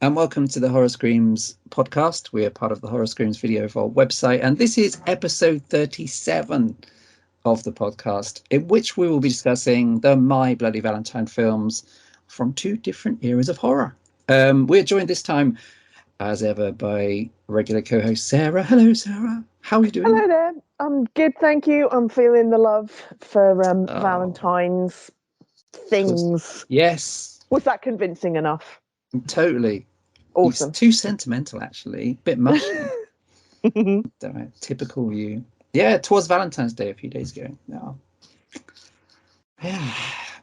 and welcome to the Horror Screams podcast. We are part of the Horror Screams Video Vault website, and this is episode 37 of the podcast, in which we will be discussing the My Bloody Valentine films from two different eras of horror. We're joined this time, as ever, by regular co-host Sarah. Hello, Sarah. How are you doing? Hello there. I'm good, thank you. I'm feeling the love for Valentine's things. Yes. Was that convincing enough? Totally. Awesome. It's too sentimental, actually. Bit mushy. Typical you. Yeah, it was Valentine's Day a few days ago. Yeah,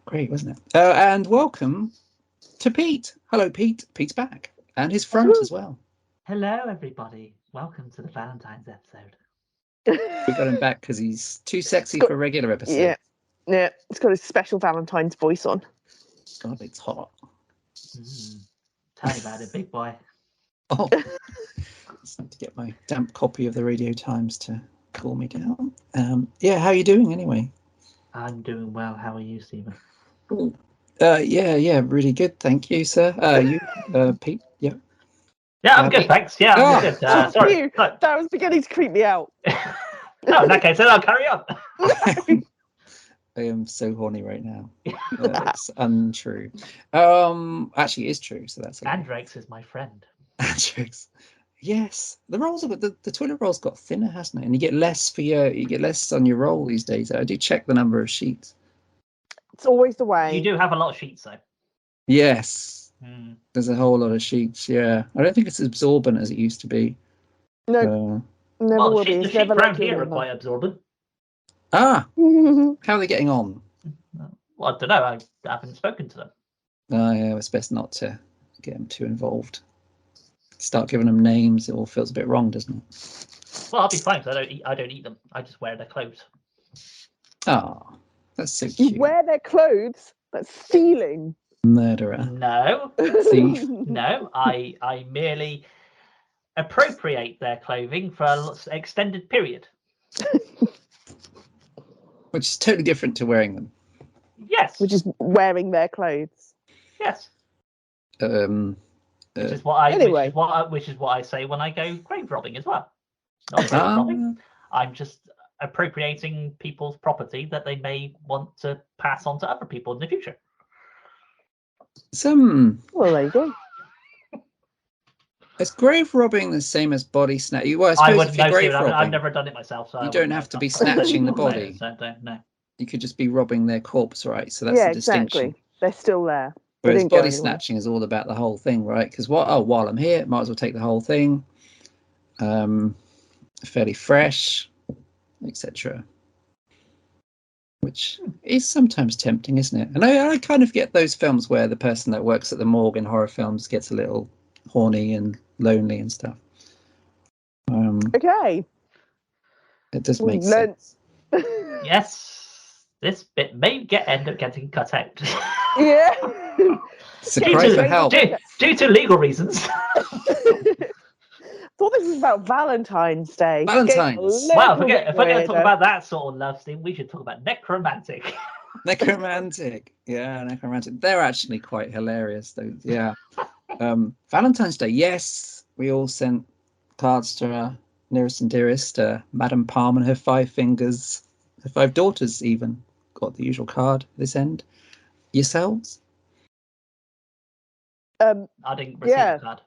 great, wasn't it? And welcome to Pete. Hello, Pete. Pete's back. And his front as well. Hello, everybody. Welcome to the Valentine's episode. We got him back because he's too sexy for a regular episode. Yeah. It's got his special Valentine's voice on. God, it's hot. Tell me about it, big boy. Oh, just need to get my damp copy of the Radio Times to cool me down. Yeah, how are you doing anyway? I'm doing well. How are you, Stephen? Yeah, really good. Thank you, sir. You, Pete? Yeah. Yeah, I'm good, thanks. Yeah, I'm good. Sorry. That was beginning to creep me out. No, in that case, then I'll carry on. I am so horny right now. It's untrue. Actually, it is true. So that's Andrex is my friend. Andrex. Yes, the rolls have the toilet roll's got thinner, hasn't it? And you get less on your roll these days. I do check the number of sheets. It's always the way. You do have a lot of sheets, though. Yes. There's a whole lot of sheets. Yeah, I don't think it's as absorbent as it used to be. No, never will be. The sheets around here are quite absorbent. How are they getting on? Well, I don't know. I haven't spoken to them. Yeah, it's best not to get them too involved. Start giving them names, it all feels a bit wrong, doesn't it? Well, I'll be fine because I don't eat them. I just wear their clothes. Oh, that's so cute. You wear their clothes? That's stealing. Murderer. No. Thief. No, I merely appropriate their clothing for an extended period. Which is totally different to wearing them. Yes. Which is wearing their clothes. Yes. Which is what I say when I go grave robbing as well. Not grave robbing. I'm just appropriating people's property that they may want to pass on to other people in the future. Well, there you go. Is grave robbing the same as body snatching? Well, I wouldn't know, Stephen. I've never done it myself. So you don't have to be snatching the body. No. You could just be robbing their corpse, right? So that's the distinction. Exactly. They're still there. Whereas body snatching is all about the whole thing, right? Because while I'm here, might as well take the whole thing. Fairly fresh, etc. Which is sometimes tempting, isn't it? And I kind of get those films where the person that works at the morgue in horror films gets a little horny and lonely and stuff. Okay. It does make sense. Yes, this bit may end up getting cut out. Yeah. Surprise for help. Due to legal reasons. Thought this was about Valentine's Day. Valentine's. Well, if we're going to talk about that sort of love thing, we should talk about necromantic. Necromantic. Yeah, necromantic. They're actually quite hilarious, though. Yeah. Valentine's Day. Yes, we all sent cards to our nearest and dearest, Madame Palm and her 5 fingers, her 5 daughters even got the usual card this end. Yourselves? I didn't receive a card.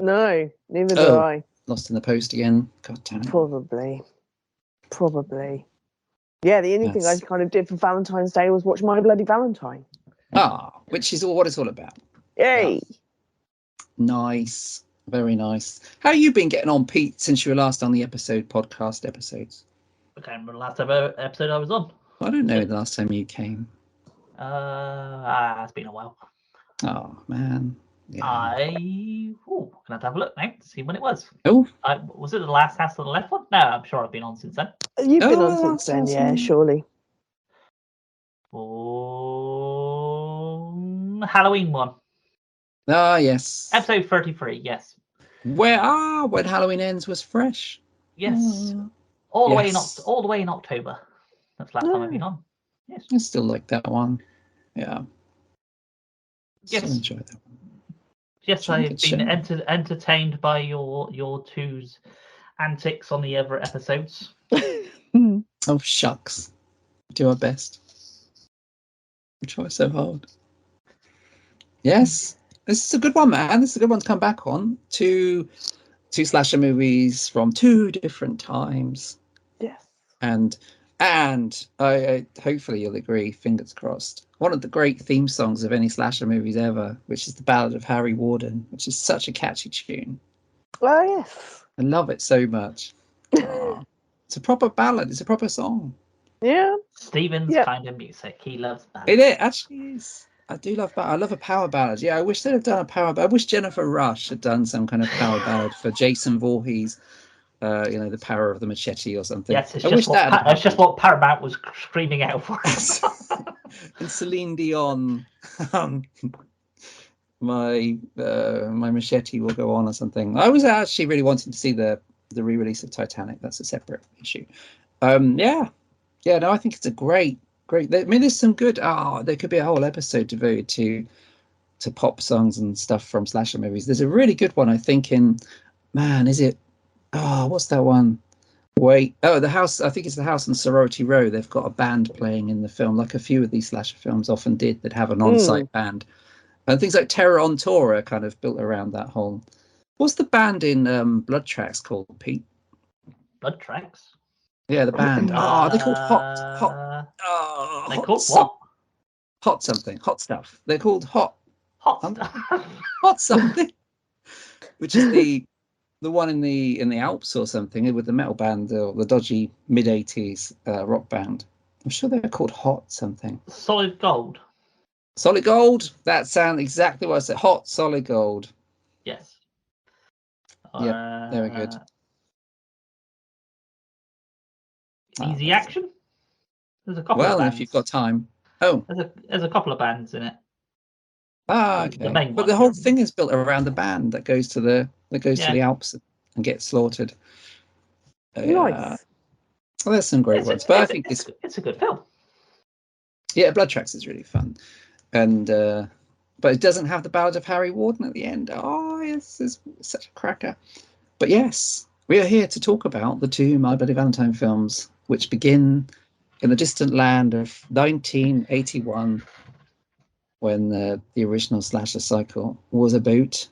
No, neither do I. Lost in the post again. God damn it. Probably. Yeah, the only thing I kind of did for Valentine's Day was watch My Bloody Valentine. Which is what it's all about. Yay! Nice. Very nice. How have you been getting on, Pete, since you were last on the podcast episodes? I can't remember the last episode I was on. I don't know the last time you came. It's been a while. Oh, man. Yeah. I'm going to have to have a look now to see when it was. Oh. Was it the last House on the Left one? No, I'm sure I've been on since then. You've been on since then, yeah, surely. Halloween one. Ah, yes. Episode 33, yes. When Halloween Ends was fresh. Yes. All the way in October. That's the last time I've been on. Yes. I still like that one. Yeah. Yes. Still enjoy that one. Yes, I've been entertained by your two's antics on the other episodes. Oh, shucks. Do our best. We try so hard. Yes, this is a good one, man. This is a good one to come back on. Two slasher movies from two different times. Yes. And I hopefully you'll agree, fingers crossed, one of the great theme songs of any slasher movies ever, which is the Ballad of Harry Warden, which is such a catchy tune. Oh, yes. I love it so much. It's a proper ballad. It's a proper song. Yeah. Stephen's kind of music. He loves ballads. It actually is. I do love ballad. I love a power ballad. Yeah, I wish they'd have done a power ballad. I wish Jennifer Rush had done some kind of power ballad for Jason Voorhees. The power of the machete or something. Yes, it's just what Paramount was screaming out for. And Celine Dion, my machete will go on or something. I was actually really wanting to see the re-release of Titanic. That's a separate issue. No, I think it's a great. I mean, there's some good. There could be a whole episode devoted to pop songs and stuff from slasher movies. There's a really good one, I think. Is it? What's that one? The House. I think it's the House on Sorority Row. They've got a band playing in the film, like a few of these slasher films often did. That have an on-site band, and things like Terror on Tour are kind of built around that whole. What's the band in Blood Tracks called, Pete? Blood Tracks. Yeah, the band. They're called Hot. They called what? Hot something. Hot stuff. They're called Hot Stuff. Hot something. Which is the one in the Alps or something with the metal band or the dodgy mid-80s rock band. I'm sure they're called Hot something. Solid Gold. Solid Gold. That sounds exactly what I said. Hot Solid Gold. Yes. Yeah, very good. Easy Action. There's a couple of bands. If you've got time. Oh, there's a couple of bands in it. Okay. The main but one, the whole thing is built around the band that goes to the Alps and gets slaughtered. Nice. Well, there's some great ones, but I think it's a good film. Yeah, Blood Tracks is really fun, and but it doesn't have the Ballad of Harry Warden at the end. It's such a cracker. But yes, we are here to talk about the two My Bloody Valentine films, which begin in the distant land of 1981. When the original slasher cycle was about.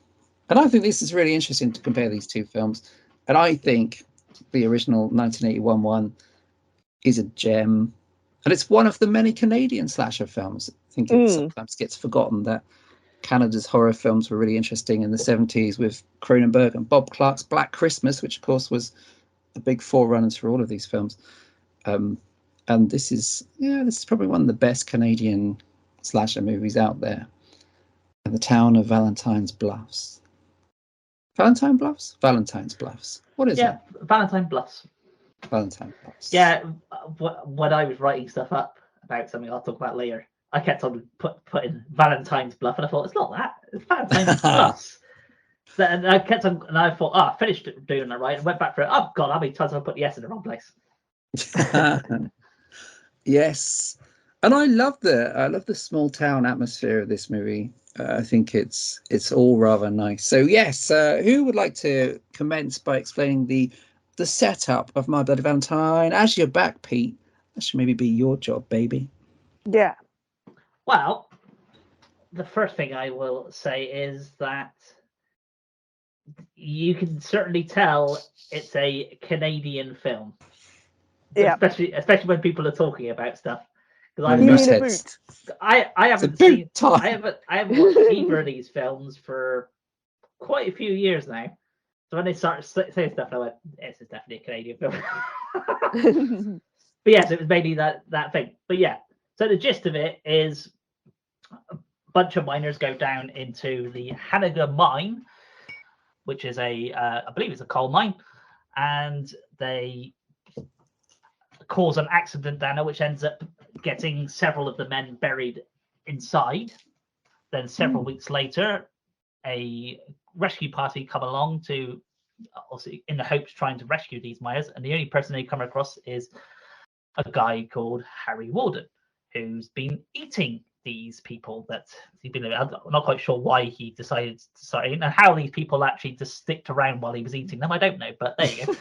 And I think this is really interesting to compare these two films. And I think the original 1981 one is a gem. And it's one of the many Canadian slasher films. I think it sometimes gets forgotten that Canada's horror films were really interesting in the 70s with Cronenberg and Bob Clark's Black Christmas, which of course was the big forerunners for all of these films. And this is probably one of the best Canadian slasher movies out there. In the town of Valentine's Bluffs. Valentine's Bluffs. What is that? Valentine Bluffs. Valentine Bluffs. Yeah, when I was writing stuff up about something I'll talk about later, I kept on putting Valentine's Bluff, and I thought, it's not that. It's Valentine's Bluffs. And I kept on, and I thought, I finished doing that right, and went back for it. Oh, God, how many times have I put the S in the wrong place? Yes. And I love the small town atmosphere of this movie. I think it's all rather nice. So yes, who would like to commence by explaining the setup of My Bloody Valentine? As you're back, Pete, that should maybe be your job, baby. Yeah. Well, the first thing I will say is that you can certainly tell it's a Canadian film. Yeah. Especially when people are talking about stuff. I haven't watched either of these films for quite a few years now. So when they started saying stuff, I went, "This is definitely a Canadian film." But yes, it was mainly that thing. But yeah, so the gist of it is a bunch of miners go down into the Hanniger mine, which is I believe it's a coal mine, and they cause an accident down there, which ends up getting several of the men buried inside. Then several weeks later, a rescue party come along to, also in the hopes trying to rescue these miners, and the only person they come across is a guy called Harry Warden, who's been eating these people that he'd been. I'm not quite sure why he decided to start eating, and how these people actually just sticked around while he was eating them. I don't know, but there you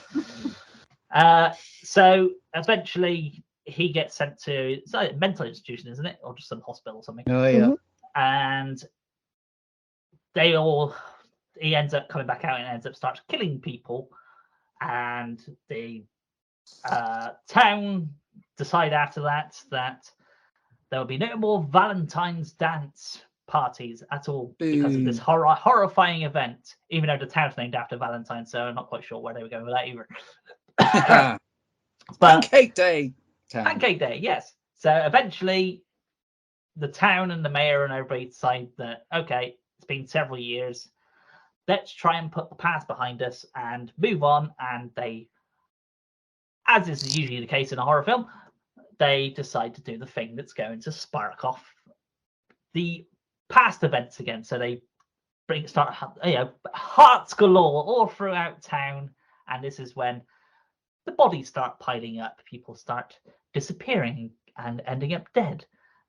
go. So eventually he gets sent to it's like a mental institution, isn't it, or just some hospital or something? Oh yeah. And he ends up coming back out and ends up starts killing people, and the town decide after that there will be no more Valentine's dance parties at all because of this horrifying event, even though the town's named after Valentine, so I'm not quite sure where they were going with that either. But Pancake Day. Pancake Day, yes. So eventually the town and the mayor and everybody decide that, okay, it's been several years, let's try and put the past behind us and move on. And they, as is usually the case in a horror film, they decide to do the thing that's going to spark off the past events again. So they start hearts galore all throughout town, and this is when the bodies start piling up, people start disappearing and ending up dead,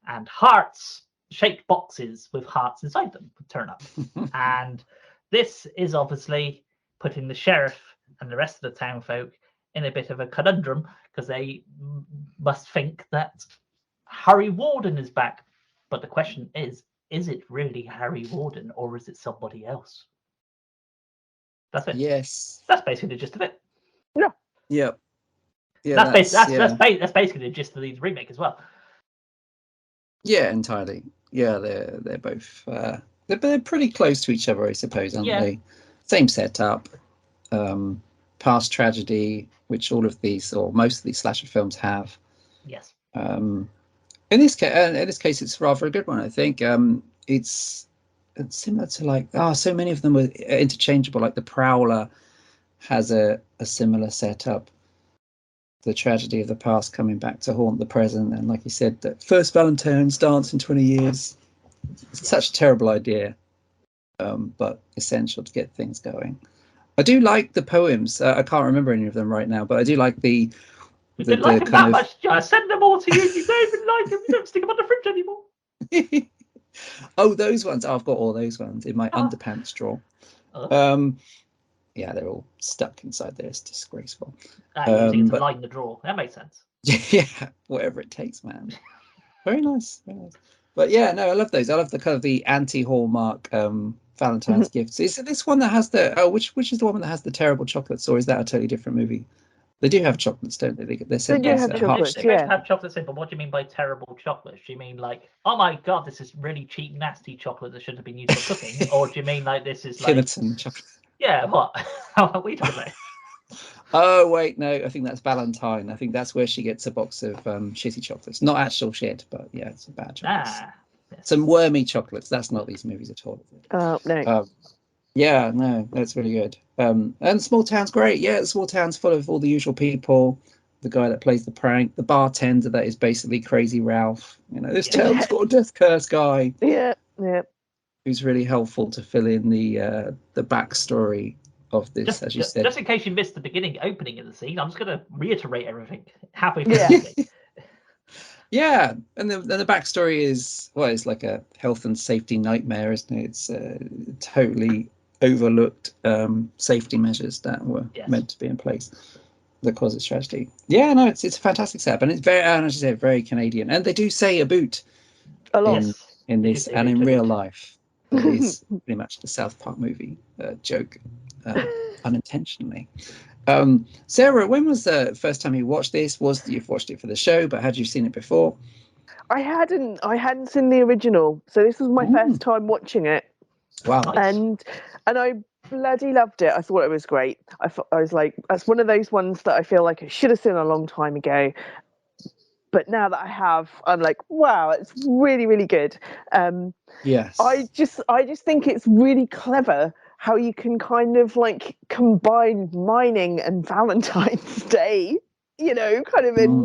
and hearts-shaped boxes with hearts inside them turn up. And this is obviously putting the sheriff and the rest of the town folk in a bit of a conundrum, because they must think that Harry Warden is back. But the question is it really Harry Warden, or is it somebody else? That's it. Yes. That's basically the gist of it. No. Yep. Yeah. That's basically the gist of the remake as well. Yeah, entirely. Yeah, they're both they're pretty close to each other, I suppose, aren't they? Same setup, past tragedy, which all of these or most of these slasher films have. Yes. In this case, it's rather a good one, I think. It's similar to so many of them were interchangeable. Like the Prowler has a similar setup. The tragedy of the past coming back to haunt the present, and like you said, the first Valentine's dance in 20 years. It's such a terrible idea, but essential to get things going. I do like the poems. I can't remember any of them right now, but I do like the. You didn't like them that much. I send them all to you. You don't even like them. You don't stick them on the fridge anymore. Oh, those ones. I've got all those ones in my underpants drawer. Yeah, they're all stuck inside there. It's disgraceful. Using it to line the drawer. That makes sense. Yeah, whatever it takes, man. Very nice. Very nice. But yeah, no, I love those. I love the kind of the anti-Hallmark Valentine's gifts. Is it this one that has the which is the one that has the terrible chocolates, or is that a totally different movie? They do have chocolates, don't they? They're they do have chocolates. They have chocolates in, but what do you mean by terrible chocolates? Do you mean like, oh my god, this is really cheap, nasty chocolate that shouldn't have been used for cooking, or do you mean like this is like Kinnerton chocolate? Yeah, what? What are we talking about? Oh wait, no, I think that's Valentine. I think that's where she gets a box of shitty chocolates. Not actual shit, but yeah, it's a bad chocolates. Yes. Some wormy chocolates. That's not these movies at all. No. Yeah, no, that's really good. And Small Town's great. Yeah, the Small Town's full of all the usual people. The guy that plays the prank, the bartender that is basically Crazy Ralph. You know, this town's got a death curse guy. Yeah. Who's really helpful to fill in the backstory of this, as you said. Just in case you missed the opening of the scene, I'm just going to reiterate everything halfway through the scene. Yeah, and the backstory is, well, it's like a health and safety nightmare, isn't it? It's totally overlooked safety measures that were meant to be in place that cause its tragedy. Yeah, no, it's a fantastic setup, and it's very, as you said, very Canadian. And they do say a boot a lot in this and in real life. It is pretty much the South Park movie joke, unintentionally. Sarah, when was the first time you watched this? You've watched it for the show, but had you seen it before? I hadn't seen the original, so this was my first time watching it. Wow! And I bloody loved it. I thought it was great. I was like, that's one of those ones that I feel like I should have seen a long time ago. But now that I have, I'm like, wow, it's really, really good. Yes. I just think it's really clever how you can kind of like combine mining and Valentine's Day, you know, kind of in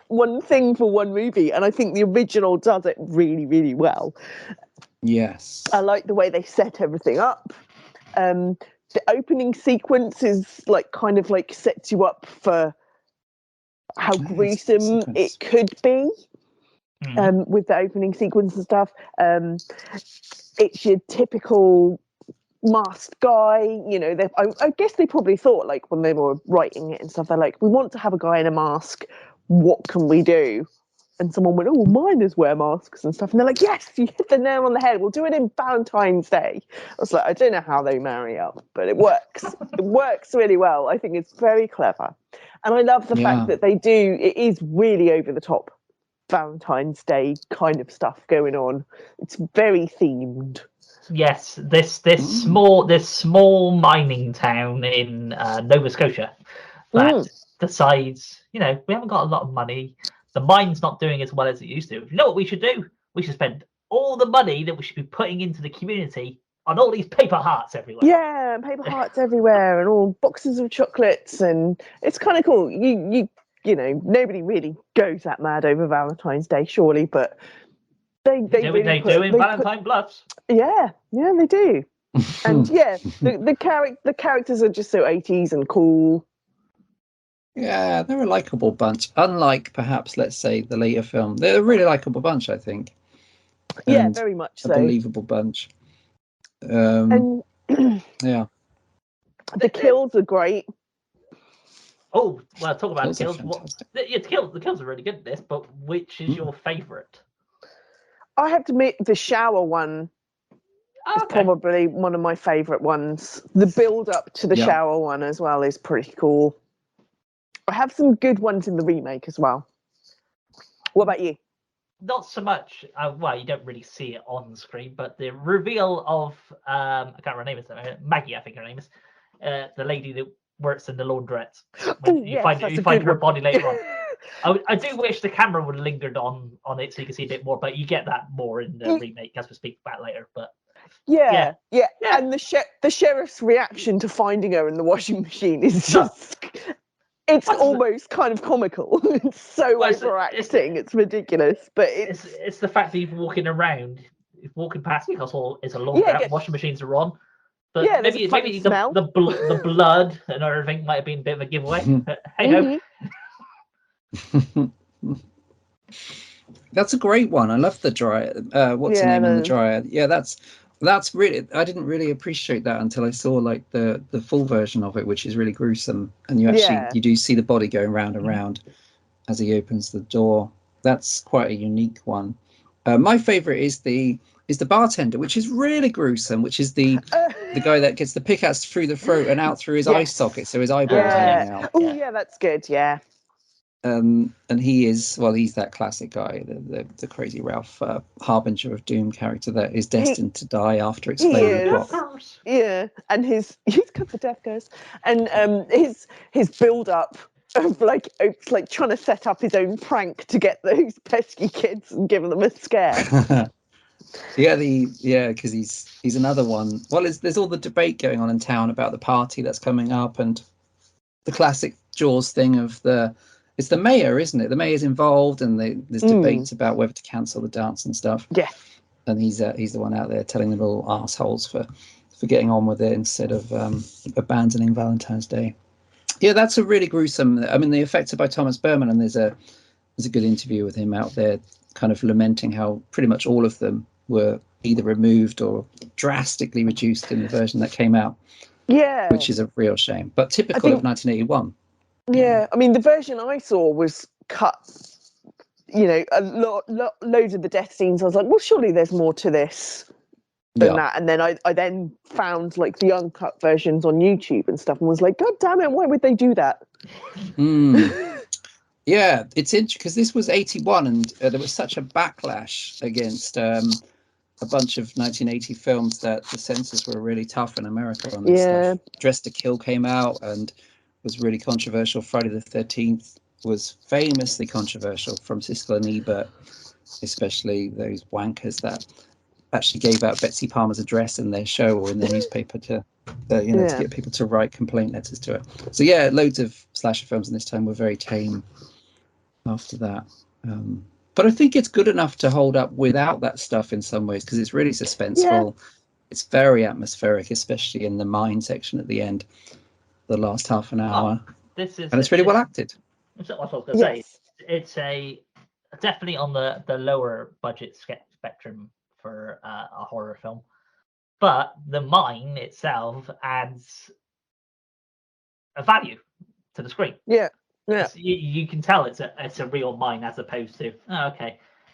one thing for one movie. And I think the original does it really, really well. Yes. I like the way they set everything up. The opening sequence is like kind of like sets you up for how gruesome it could be. with the opening sequence and stuff. It's your typical masked guy, you know. I guess they probably thought, like, when they were writing it and stuff, they're like, we want to have a guy in a mask, what can we do? And someone went, oh, miners wear masks and stuff, and they're like, yes, you hit the nail on the head, we'll do it in Valentine's Day. I was like, I don't know how they marry up, but it works. It works really well. I think it's very clever, and I love the fact that it is really over the top Valentine's Day kind of stuff going on. It's very themed. Yes, this small mining town in Nova Scotia that decides, you know, we haven't got a lot of money. The mine's not doing as well as it used to. You know what we should do? We should spend all the money that we should be putting into the community on all these paper hearts everywhere. Yeah, paper hearts everywhere, and all boxes of chocolates, and it's kind of cool. You know, nobody really goes that mad over Valentine's Day, surely, but they do in Valentine Bluffs. Yeah, they do. And yeah, the characters are just so 80s and cool. Yeah, they're a likable bunch. Unlike perhaps, let's say, the later film, they're a really likable bunch, I think. Yeah, very much so. A believable bunch. And yeah, the kills are great. Oh, well, talk about kills. The kills are really good at this, but which is your favourite? I have to admit, the shower one is probably one of my favourite ones. The build up to the shower one as well is pretty cool. I have some good ones in the remake as well. What about you? Not so much. Well, you don't really see it on screen, but the reveal of I can't remember her name. Maggie, I think her name is, the lady that works in the laundrette. You find her body later on. I do wish the camera would have lingered on it so you can see a bit more, but you get that more in the remake, as we speak about later. But yeah. And the sheriff's reaction to finding her in the washing machine is just. It's almost kind of comical. It's so overacting. It's ridiculous, but it's the fact that you're walking past because it's a laundrette, washing machines are on. But maybe the blood and everything might have been a bit of a giveaway. Hey ho. That's a great one. I love the dryad. What's the name in the dryad? Yeah, that's really, I didn't really appreciate that until I saw like the full version of it, which is really gruesome, and you do see the body going round and round as he opens the door. That's quite a unique one. My favorite is the bartender, which is really gruesome, which is the guy that gets the pickaxe through the throat and out through his eye socket, so his eyeballs hanging out. Oh yeah, that's good. Yeah. And he's that classic guy, the crazy Ralph, harbinger of doom character that is destined to die after explaining the plot. Yeah, and he's got the death curse, and his build up of like trying to set up his own prank to get those pesky kids and give them a scare. Because he's another one. Well, there's all the debate going on in town about the party that's coming up, and the classic Jaws thing of it's the mayor, isn't it? The mayor's involved, and there's debates about whether to cancel the dance and stuff. Yeah, and he's the one out there telling them all assholes for getting on with it instead of abandoning Valentine's Day. Yeah, that's a really gruesome. I mean, the effects are by Thomas Berman, and there's a good interview with him out there, kind of lamenting how pretty much all of them were either removed or drastically reduced in the version that came out. Yeah, which is a real shame, but typical of 1981. Yeah, I mean, the version I saw was cut, you know, loads of the death scenes. I was like, well, surely there's more to this than that. And then I then found like the uncut versions on YouTube and stuff, and was like, God damn it, why would they do that? Yeah, it's interesting because this was 81, and there was such a backlash against a bunch of 1980 films that the censors were really tough in America on this stuff. Dressed to Kill came out and was really controversial. Friday the 13th was famously controversial from Siskel and Ebert, especially those wankers that actually gave out Betsy Palmer's address in their show or in their newspaper to get people to write complaint letters to her. So yeah, loads of slasher films in this time were very tame after that. But I think it's good enough to hold up without that stuff in some ways, because it's really suspenseful. Yeah. It's very atmospheric, especially in the mine section at the end. The last half an hour, and it's really well acted. That's what I was going to say. It's a definitely on the lower budget spectrum for a horror film. But the mine itself adds a value to the screen. Yeah. You can tell it's a real mine as opposed to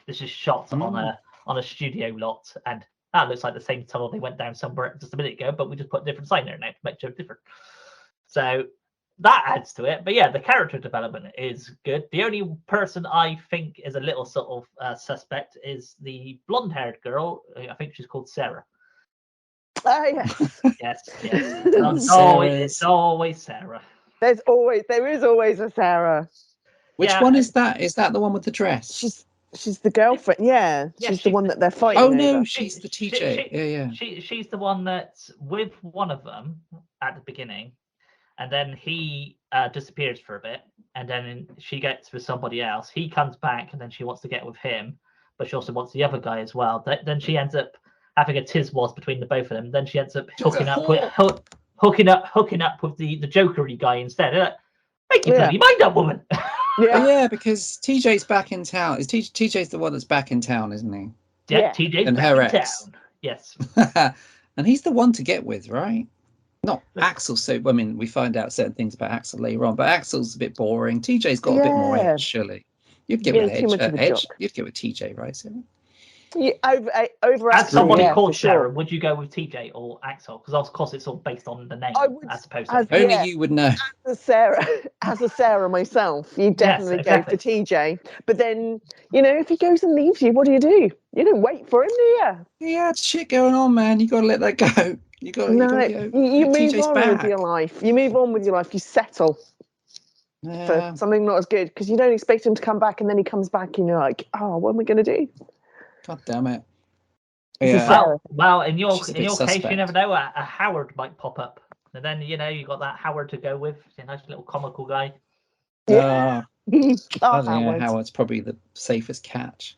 this is shot on a studio lot, and that looks like the same tunnel they went down somewhere just a minute ago, but we just put a different sign there now to make it different. So that adds to it. But yeah, the character development is good. The only person I think is a little sort of suspect is the blonde-haired girl. I think she's called Sarah. Ah, yes. Yes. It's always Sarah. There is always a Sarah. Which one is that? Is that the one with the dress? She's the girlfriend. Yeah, she's the one that they're fighting. Oh no, over. she's the TJ. She's the one that's with one of them at the beginning, and then he disappears for a bit, and then she gets with somebody else. He comes back, and then she wants to get with him, but she also wants the other guy as well. Then she ends up having a tiz-was between the both of them. Then she ends up hooking up with the jokery guy instead. Make your bloody mind up, woman. Yeah, because TJ's back in town. TJ's the one that's back in town, isn't he? Yeah, TJ's and back her in ex. Town. Yes. And he's the one to get with, right? Not Axel. So I mean, we find out certain things about Axel later on, but Axel's a bit boring. TJ's got a bit more edge, surely. You'd get with Edge. You'd get with TJ, right, Sarah? Yeah, over As somebody called Sarah, sure. would you go with TJ or Axel? Because of course it's all based on the name, as opposed to only you would know. As a Sarah myself, you definitely go for TJ. But then, if he goes and leaves you, what do? You don't wait for him, do you? He had shit going on, man. You got to let that go. You move on with your life. You move on with your life. You settle for something not as good, because you don't expect him to come back, and then he comes back, and you're like, oh, what am I going to do? God damn it. Yeah. Well, in your case, you never know. A Howard might pop up. And then, you got that Howard to go with. He's a nice little comical guy. Yeah. Howard's probably the safest catch.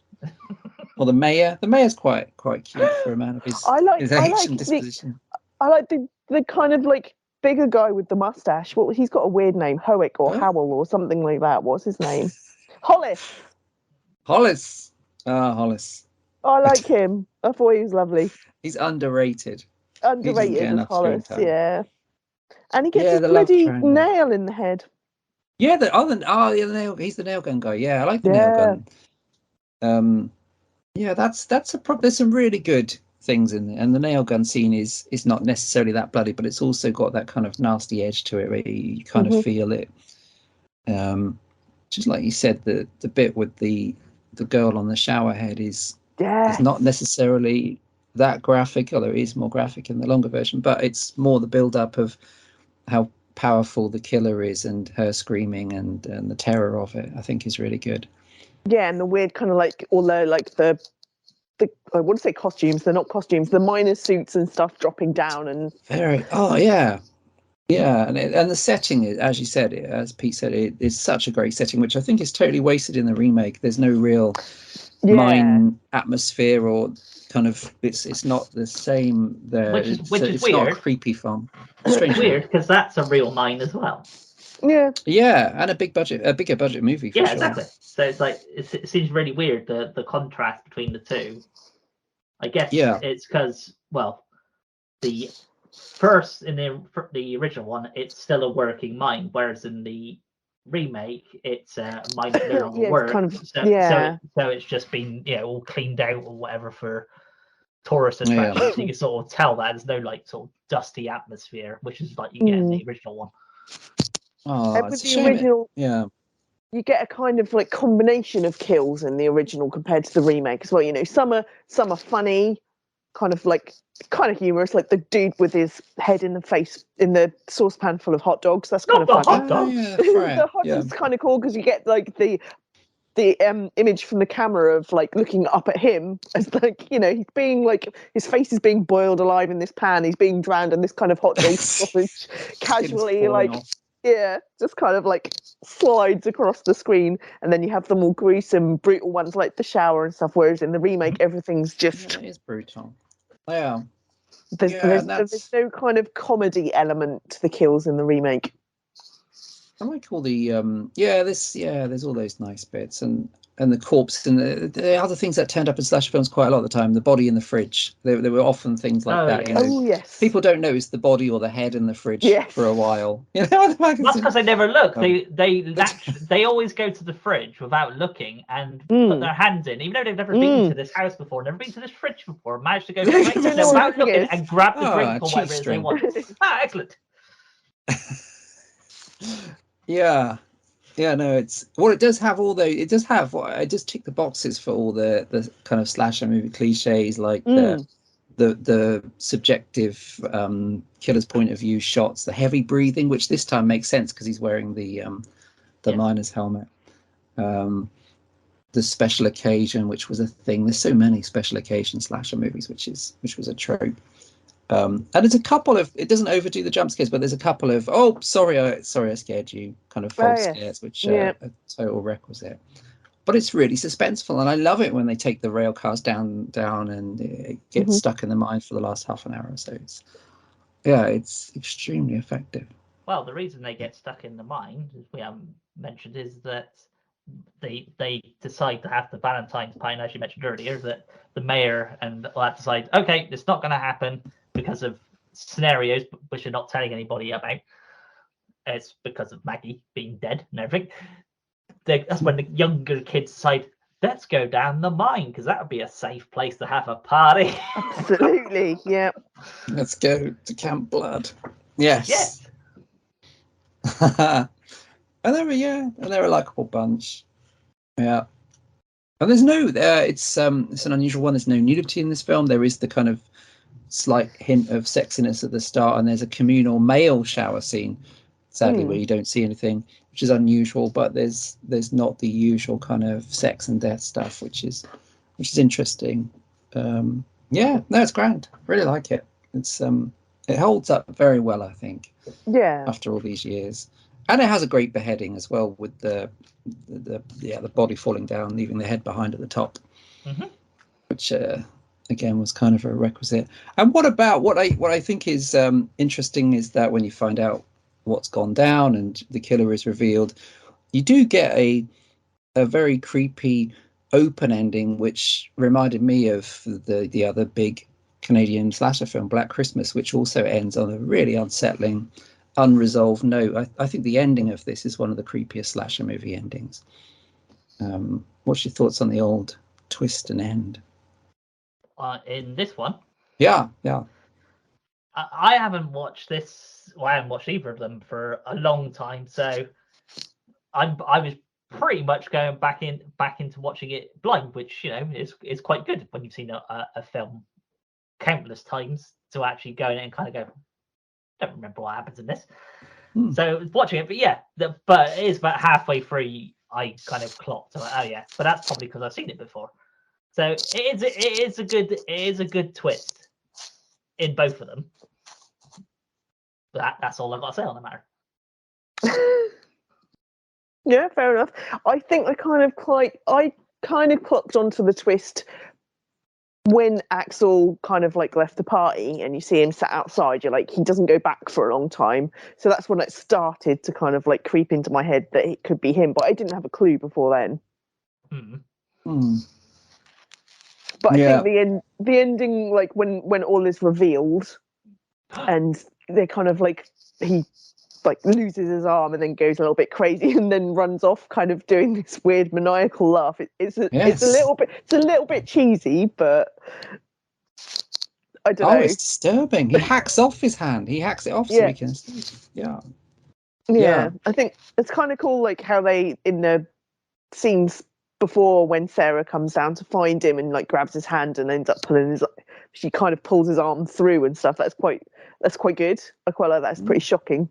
Or the mayor. The mayor's quite cute for a man of his age and disposition. I like the kind of like bigger guy with the mustache. Well, he's got a weird name. Howick or Howell or something like that. What's his name? Hollis. Hollis. I like him. I thought he was lovely. He's underrated. As Hollis, yeah. And he gets his bloody nail in the head. Yeah, the nail. He's the nail gun guy. Yeah, I like the nail gun. That's a problem. There's some really good things in there, and the nail gun scene is not necessarily that bloody, but it's also got that kind of nasty edge to it where you kind of feel it. Just like you said, the bit with the girl on the shower head is not necessarily that graphic, although it is more graphic in the longer version, but it's more the build-up of how powerful the killer is and her screaming and the terror of it, I think, is really good. Yeah, and the weird kind of like, although like the I want to say costumes, they're not costumes, the miner suits and stuff dropping down and and the setting is, as you said, as Pete said, it is such a great setting, which I think is totally wasted in the remake. There's no real mine atmosphere, or kind of it's not the same there. Which is weird. Not a creepy film. Strange. Weird, because that's a real mine as well. Yeah, and a bigger budget movie. For sure. Exactly. So it's like it seems really weird the contrast between the two. I guess it's because the first in the original one, it's still a working mine, whereas in the remake, it's a mine that no longer works. Kind of, so it's just been all cleaned out or whatever for tourist attractions. So you can sort of tell that there's no like sort of dusty atmosphere, which is like you get in the original one. Oh, with the original, you get a kind of like combination of kills in the original compared to the remake as well. Some are funny, kind of humorous, like the dude with his head in the face in the saucepan full of hot dogs. That's kind of funny. Hot dogs. The hot dogs kind of cool because you get like the image from the camera of like looking up at him as like he's being like his face is being boiled alive in this pan. He's being drowned in this kind of hot dog sausage casually like. Yeah, just kind of like slides across the screen, and then you have the more gruesome, brutal ones like the shower and stuff. Whereas in the remake, everything's just it is brutal. Yeah, there's no kind of comedy element to the kills in the remake. I like all the there's all those nice bits, and and the corpse and the other things that turned up in slasher films quite a lot of the time. The body in the fridge. There were often things like that. Yeah. You know, Oh yes. people don't notice the body or the head in the fridge Yes. for a while. You know, That's because they never look. Um, They always go to the fridge without looking and put their hands in, even though they've never been to this house before, never been to this fridge before, managed to go straight in there without looking and grab the drink or whatever it is they want. Excellent. Yeah. Yeah, no, it's well. It does have all the. It does have. I just tick the boxes for all the kind of slasher movie cliches, like the subjective killer's point of view shots, the heavy breathing, which this time makes sense because he's wearing the miner's helmet. The special occasion, which was a thing. There's so many special occasion slasher movies, which was a trope. And there's a couple of, it doesn't overdo the jump scares, but there's a couple of, oh, sorry, I scared you, kind of false scares, which are a total requisite. But it's really suspenseful, and I love it when they take the rail cars down and it gets stuck in the mine for the last half an hour or so. It's extremely effective. Well, the reason they get stuck in the mine, as we haven't mentioned, is that they decide to have the Valentine's pie, as you mentioned earlier, that the mayor and all that decide, okay, it's not going to happen because of scenarios which are not telling anybody about. It's because of Maggie being dead and everything. That's when the younger kids decide, let's go down the mine because that would be a safe place to have a party. Absolutely, yeah. Let's go to Camp Blood. Yes. And they're a likable bunch. Yeah. And there's no, it's an unusual one. There's no nudity in this film. There is the kind of slight hint of sexiness at the start, and there's a communal male shower scene, sadly, where you don't see anything, which is unusual. But there's not the usual kind of sex and death stuff, which is interesting. It's grand. Really like it. It's it holds up very well, I think. Yeah. After all these years, and it has a great beheading as well, with the body falling down, leaving the head behind at the top, which again was kind of a requisite. And what I think is interesting is that when you find out what's gone down and the killer is revealed, you do get a very creepy open ending, which reminded me of the other big Canadian slasher film, Black Christmas, which also ends on a really unsettling, unresolved note. I think the ending of this is one of the creepiest slasher movie endings. What's your thoughts on the old twist and end? In this one, I haven't watched this. Well, I haven't watched either of them for a long time, so I was pretty much going back into watching it blind, which is quite good when you've seen a film countless times to actually go in and kind of go, don't remember what happens in this. So watching it, but it is about halfway through I kind of clocked, oh yeah, but that's probably because I've seen it before. So it is a good twist in both of them. That's all I've got to say on the matter. Yeah, fair enough. I think I kind of clocked onto the twist when Axel kind of like left the party and you see him sat outside. You're like, he doesn't go back for a long time. So that's when it started to kind of like creep into my head that it could be him, but I didn't have a clue before then. But I think the ending, like when all is revealed and they kind of like, he like loses his arm and then goes a little bit crazy and then runs off kind of doing this weird maniacal laugh. It's a little bit cheesy, but I don't know. It's disturbing. He hacks off his hand. He hacks it off so he can see. Yeah. I think it's kind of cool, like how they, in the scenes before when Sarah comes down to find him and like grabs his hand and ends up she kind of pulls his arm through and stuff. That's quite good. I quite like that. It's pretty shocking.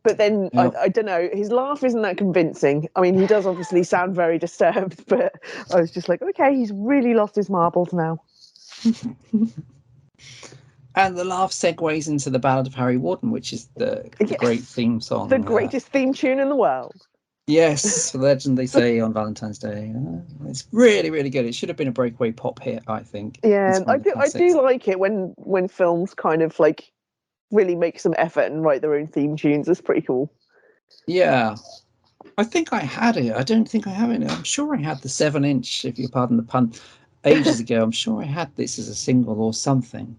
But then I don't know, his laugh isn't that convincing. I mean, he does obviously sound very disturbed, but I was just like, okay, he's really lost his marbles now. And the laugh segues into the Ballad of Harry Warden, which is the great theme song. The greatest theme tune in the world. Yes, the legend they say on Valentine's Day. It's really, really good. It should have been a breakaway pop hit, I think. Yeah, I do like it when films kind of like really make some effort and write their own theme tunes. It's pretty cool. Yeah. I think I had it. I don't think I have it. I'm sure I had the 7-inch, if you pardon the pun, ages ago. I'm sure I had this as a single or something.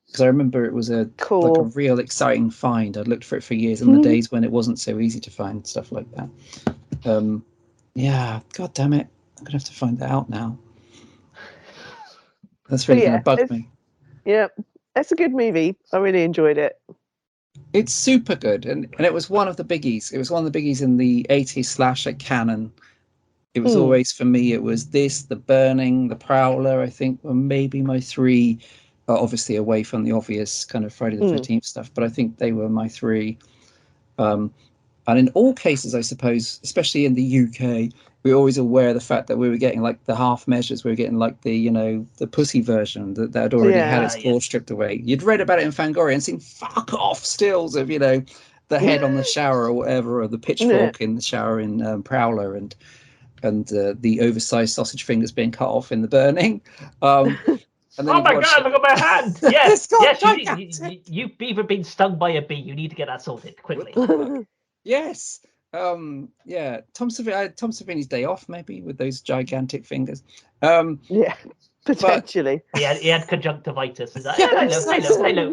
Because I remember it was like a real exciting find. I'd looked for it for years in the days when it wasn't so easy to find stuff like that. Yeah, god damn it. I'm going to have to find that out now. That's really going to bug me. Yeah, it's a good movie. I really enjoyed it. It's super good. And it was one of the biggies. It was one of the biggies in the 80s slasher canon. It was always, for me, it was this, The Burning, The Prowler, I think, were maybe my three, obviously away from the obvious kind of Friday the 13th stuff, but I think they were my three. And in all cases, I suppose, especially in the UK, we were always aware of the fact that we were getting like the half measures. We were getting like the, the pussy version that had already had its claw stripped away. You'd read about it in Fangoria and seen fuck off stills of, the head on the shower or whatever, or the pitchfork in the shower in Prowler, and the oversized sausage fingers being cut off in The Burning. And then oh my god, look at my hand! Yes, you've either been stung by a bee. You need to get that sorted quickly. Yes. Tom Savini's Day Off, maybe, with those gigantic fingers. Yeah, potentially. But he had conjunctivitis. And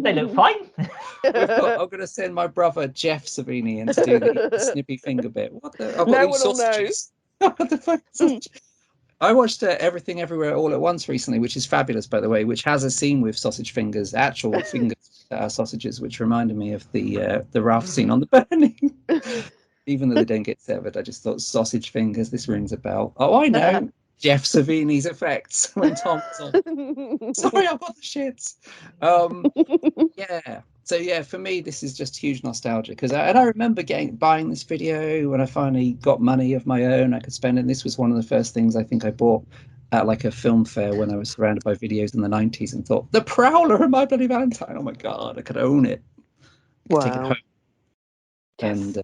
they look fine. I'm going to send my brother Jeff Savini in to do the snippy finger bit. What the? I've got these sausages. What the fuck? I watched Everything Everywhere All at Once recently, which is fabulous, by the way, which has a scene with sausage fingers, actual fingers that are sausages, which reminded me of the Ralph scene on The Burning. Even though they don't get severed, I just thought sausage fingers, this rings a bell. Oh, I know. Jeff Savini's effects when Tom's on. Sorry, I've got the shits. Yeah. So yeah, for me, this is just huge nostalgia because I remember buying this video when I finally got money of my own I could spend, and this was one of the first things I think I bought at like a film fair when I was surrounded by videos in the 90s and thought, The Prowler and My Bloody Valentine. Oh my god, I could own it. I could take it home. Yes. And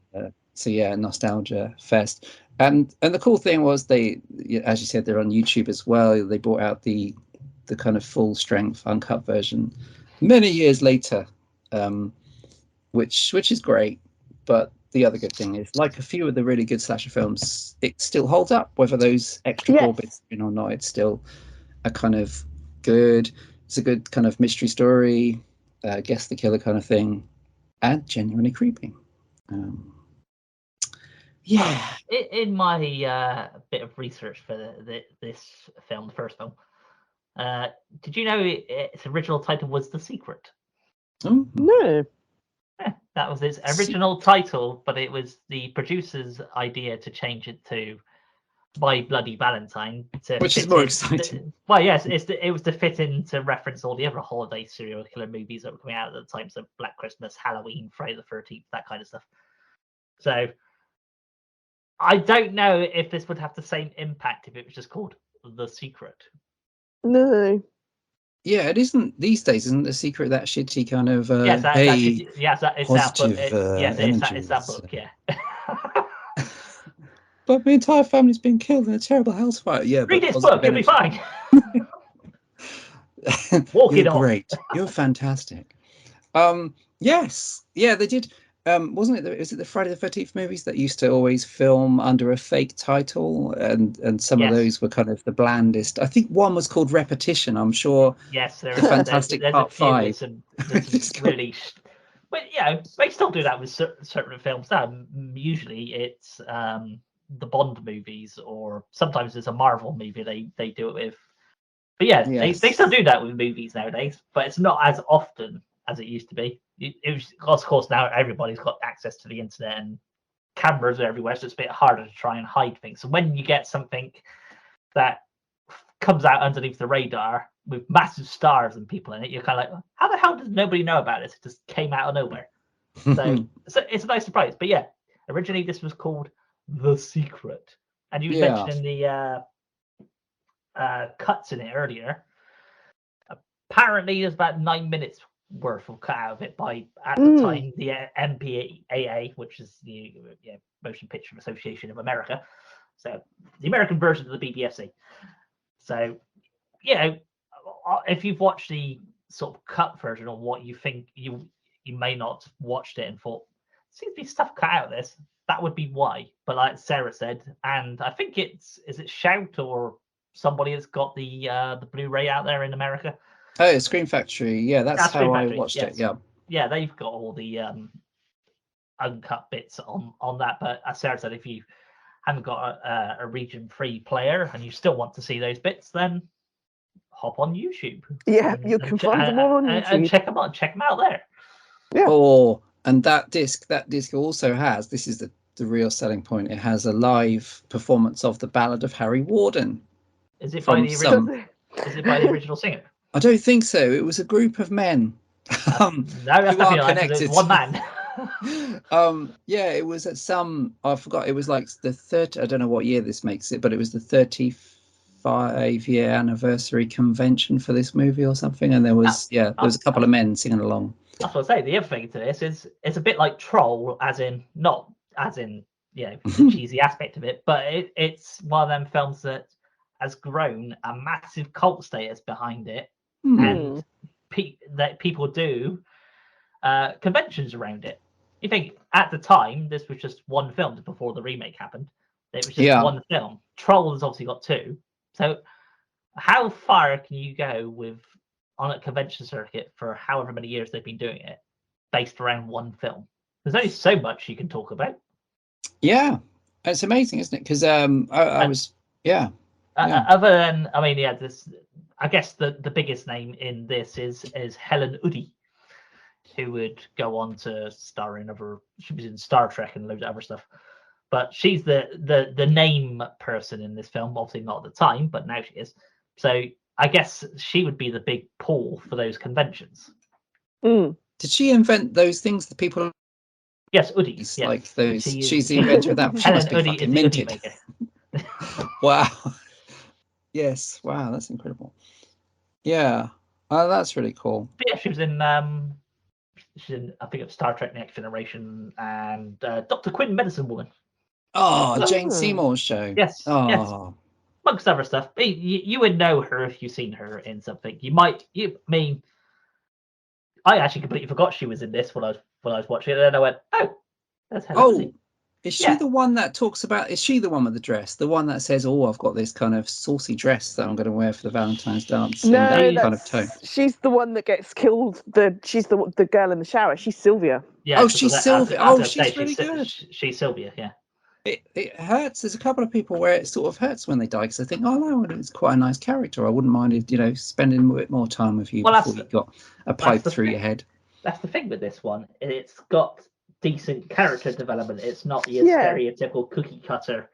so yeah, nostalgia fest. And the cool thing was they, as you said, they're on YouTube as well. They brought out the kind of full strength uncut version many years later. Which is great, but the other good thing is, like a few of the really good slasher films, it still holds up, whether those extra gore bits have been or not. It's still a kind of good, it's a good kind of mystery story, guess the killer kind of thing, and genuinely creepy. In my bit of research for this film, the first film, did you know its original title was The Secret? Oh. No. That was its original title, but it was the producer's idea to change it to My Bloody Valentine. Which is more exciting. Well, yes, it was to fit in to reference all the other holiday serial killer movies that were coming out at the time, so Black Christmas, Halloween, Friday the 13th, that kind of stuff. So I don't know if this would have the same impact if it was just called The Secret. No. Yeah, it isn't these days. Isn't The Secret that shitty kind of it's positive that book. Yes, it's that book. Yeah. But my entire family's been killed in a terrible house fire. Yeah, read this book, you'll be fine. You're great. You're fantastic. Yes, yeah, they did. Wasn't it? Is it the Friday the 13th movies that used to always film under a fake title, and some of those were kind of the blandest. I think one was called Repetition. I'm sure. Yes, the Fantastic Part 5. Really, but they still do that with certain films. Usually, it's the Bond movies, or sometimes it's a Marvel movie. They do it with. But they still do that with movies nowadays, but it's not as often as it used to be. It was, of course, now everybody's got access to the internet and cameras are everywhere, so it's a bit harder to try and hide things. So when you get something that comes out underneath the radar with massive stars and people in it, you're kind of like, how the hell does nobody know about this? It just came out of nowhere. So it's a nice surprise. But yeah, originally this was called The Secret. And you mentioned the cuts in it earlier. Apparently there's about 9 minutes worth of cut out of it by, at the time, the MPAA, which is the Motion Picture Association of America. So the American version of the BBFC. So, if you've watched the sort of cut version of what you think, you may not watched it and thought, seems to be stuff cut out of this. that would be why. But like Sarah said, and I think is it Shout or somebody has got the Blu-ray out there in America. Oh, Scream Factory. Yeah, that's how I watched yes. it. Yeah. Yeah, they've got all the uncut bits on that. But as Sarah said, if you haven't got a region-free player and you still want to see those bits, then hop on YouTube. Yeah, you can find them all on YouTube. And check them out there. Yeah. Oh, and that disc also has, this is the real selling point, it has a live performance of the Ballad of Harry Warden. Is it by the original? Is it by the original singer? I don't think so. It was a group of men. No, that's definitely like it's one man. Yeah, it was at some, I forgot, it was like the 30, I don't know what year this makes it, but it was the 35-year anniversary convention for this movie or something, and there was there was a couple of men singing along. That's what I say. The other thing to this is it's a bit like Troll, as in not as in the cheesy aspect of it, but it's one of them films that has grown a massive cult status behind it, and that people do conventions around it. You think at the time this was just one film before the remake happened. It was just one film. Troll has obviously got two. So how far can you go on a convention circuit for however many years they've been doing it, based around one film? There's only so much you can talk about. Yeah, it's amazing, isn't it? Because other than this, I guess the biggest name in this is Helen Uddy, who would go on to star in she was in Star Trek and loads of other stuff. But she's the name person in this film, obviously not at the time, but now she is. So I guess she would be the big pull for those conventions. Did she invent those things that people? Yes, Uddies. Yes. Like those. She's the inventor of that. She must be fucking minted. Wow. Yes. Wow. That's incredible. Yeah. Oh, that's really cool. But yeah, she was in. She's in. I think it was Star Trek: Next Generation and Dr. Quinn, Medicine Woman. Oh, Jane Seymour's show. Yes. Oh. Yes. Amongst other stuff. You would know her if you've seen her in something. I actually completely forgot she was in this when I was watching it, and then I went, "Oh, that's Helen." Is she the one that talks about? Is she the one with the dress? The one that says, "Oh, I've got this kind of saucy dress that I'm going to wear for the Valentine's dance." No, that kind of tone. She's the one that gets killed. She's the girl in the shower. She's Sylvia. Yeah. Oh, she's Sylvia. She's really good. She's Sylvia. Yeah. It hurts. There's a couple of people where it sort of hurts when they die, because I think, oh no, it's quite a nice character. I wouldn't mind it, spending a bit more time with you before you got a pipe through your head. That's the thing with this one. It's got decent character development. It's not your stereotypical cookie cutter.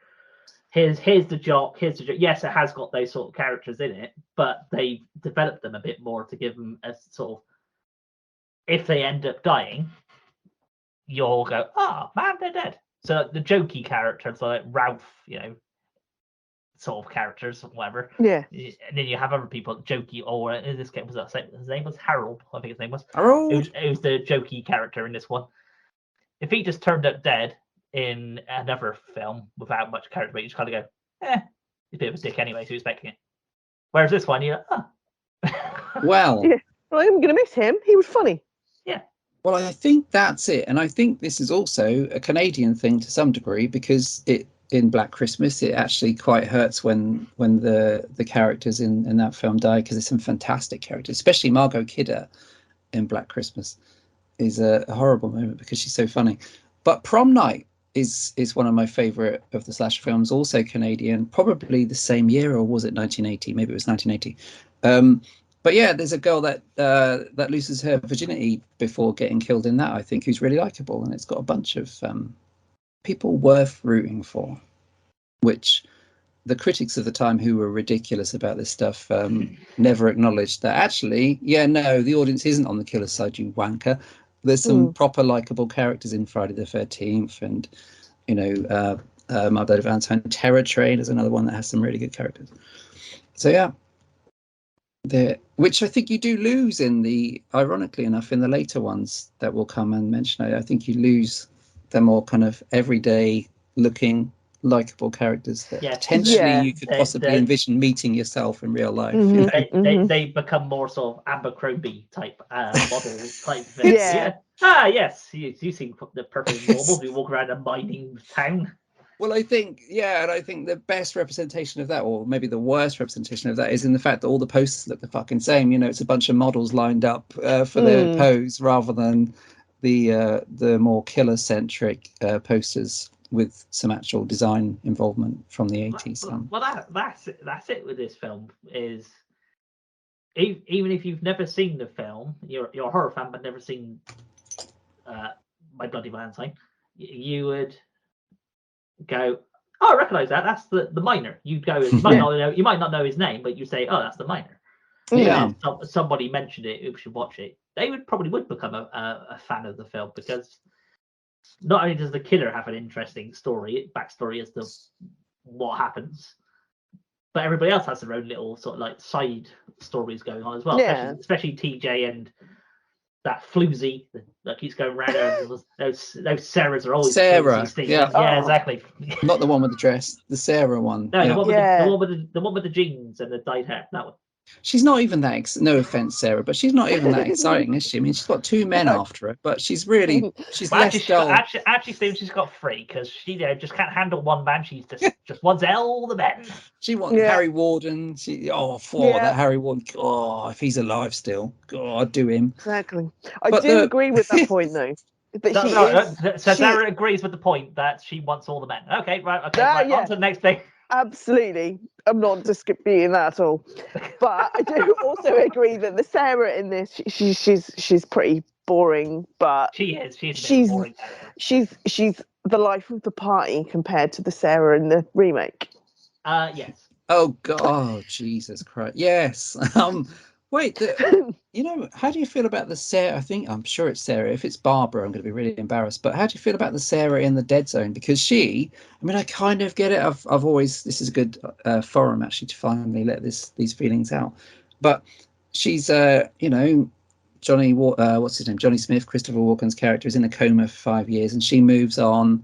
Here's the jock. Yes, it has got those sort of characters in it, but they developed them a bit more to give them a sort of. If they end up dying, you'll go, man, they're dead. So the jokey characters like Ralph, sort of characters, whatever. Yeah. And then you have other people jokey, or in this case, his name was Harold. I think his name was Harold. Who's the jokey character in this one. If he just turned up dead in another film without much character, but you just kind of go, he's a bit of a dick anyway, so you're expecting it. Whereas this one, you're Well, I'm gonna miss him. He was funny. Yeah. Well, I think that's it, and I think this is also a Canadian thing to some degree, because in Black Christmas it actually quite hurts when the characters in that film die, because there's some fantastic characters, especially Margot Kidder in Black Christmas is a horrible moment because she's so funny. But Prom Night is one of my favorite of the slasher films, also Canadian, probably the same year, or was it 1980? Maybe it was 1980. But yeah, there's a girl that loses her virginity before getting killed in that, I think, who's really likable, and it's got a bunch of people worth rooting for, which the critics of the time who were ridiculous about this stuff never acknowledged that actually, the audience isn't on the killer's side, you wanker. There's some proper likable characters in Friday the 13th, and My Bloody Valentine. Terror Train is another one that has some really good characters. So yeah. Which I think you do lose ironically enough, in the later ones that will come and mention. I think you lose the more kind of everyday looking likable characters that Yeah. potentially Yeah. you could possibly envision meeting yourself in real life. Mhm. You know? They become more sort of Abercrombie type model type thing. Yeah. Ah, yes, you seem the perfectly normal. We walk around a mining town. Well, I think, yeah, and I think the best representation of that, or maybe the worst representation of that, is in the fact that all the posters look the fucking same. You know, it's a bunch of models lined up for their pose, rather than the more killer-centric posters with some actual design involvement from the 80s. Well, that's it with this film. Is even if you've never seen the film, you're a horror fan but never seen My Bloody Valentine, you would go, oh, I recognise that. That's the miner. You'd go, you might not know his name, but you say, oh, that's the miner. Yeah. If somebody mentioned it, who should watch it, they probably would become a fan of the film, because not only does the killer have an interesting backstory as to what happens, but everybody else has their own little sort of like side stories going on as well. Yeah. Especially TJ and that floozy that keeps going around. Those Sarahs are always Sarah. floozy, Yeah. Exactly. Not the one with the dress, the Sarah one. No, yeah. the one with the jeans and the dyed hair. That one. She's not even that. No offense, Sarah, but she's not even that exciting, is she? I mean, she's got two men after her, but she's less dull. Actually, Steve, she's got three, because she just can't handle one man. She's just wants all the men. She wants Harry Warden. That Harry Warden. Oh, if he's alive still, I'd do him. Exactly. I do agree with that point, though. So Sarah agrees with the point that she wants all the men. Okay, right. Okay, on to the next thing. Absolutely. I'm not disputing that at all. But I do also agree that the Sarah in this, she's pretty boring, but she's boring. She's the life of the party compared to the Sarah in the remake. Yes. Oh God! Oh, Jesus Christ! Yes. Wait. How do you feel about the Sarah? I'm sure it's Sarah. If it's Barbara, I'm going to be really embarrassed. But how do you feel about the Sarah in the Dead Zone? Because I kind of get it. I've always, this is a good forum actually to finally let these feelings out. But she's, Johnny, what's his name? Johnny Smith, Christopher Walken's character, is in a coma for 5 years, and she moves on.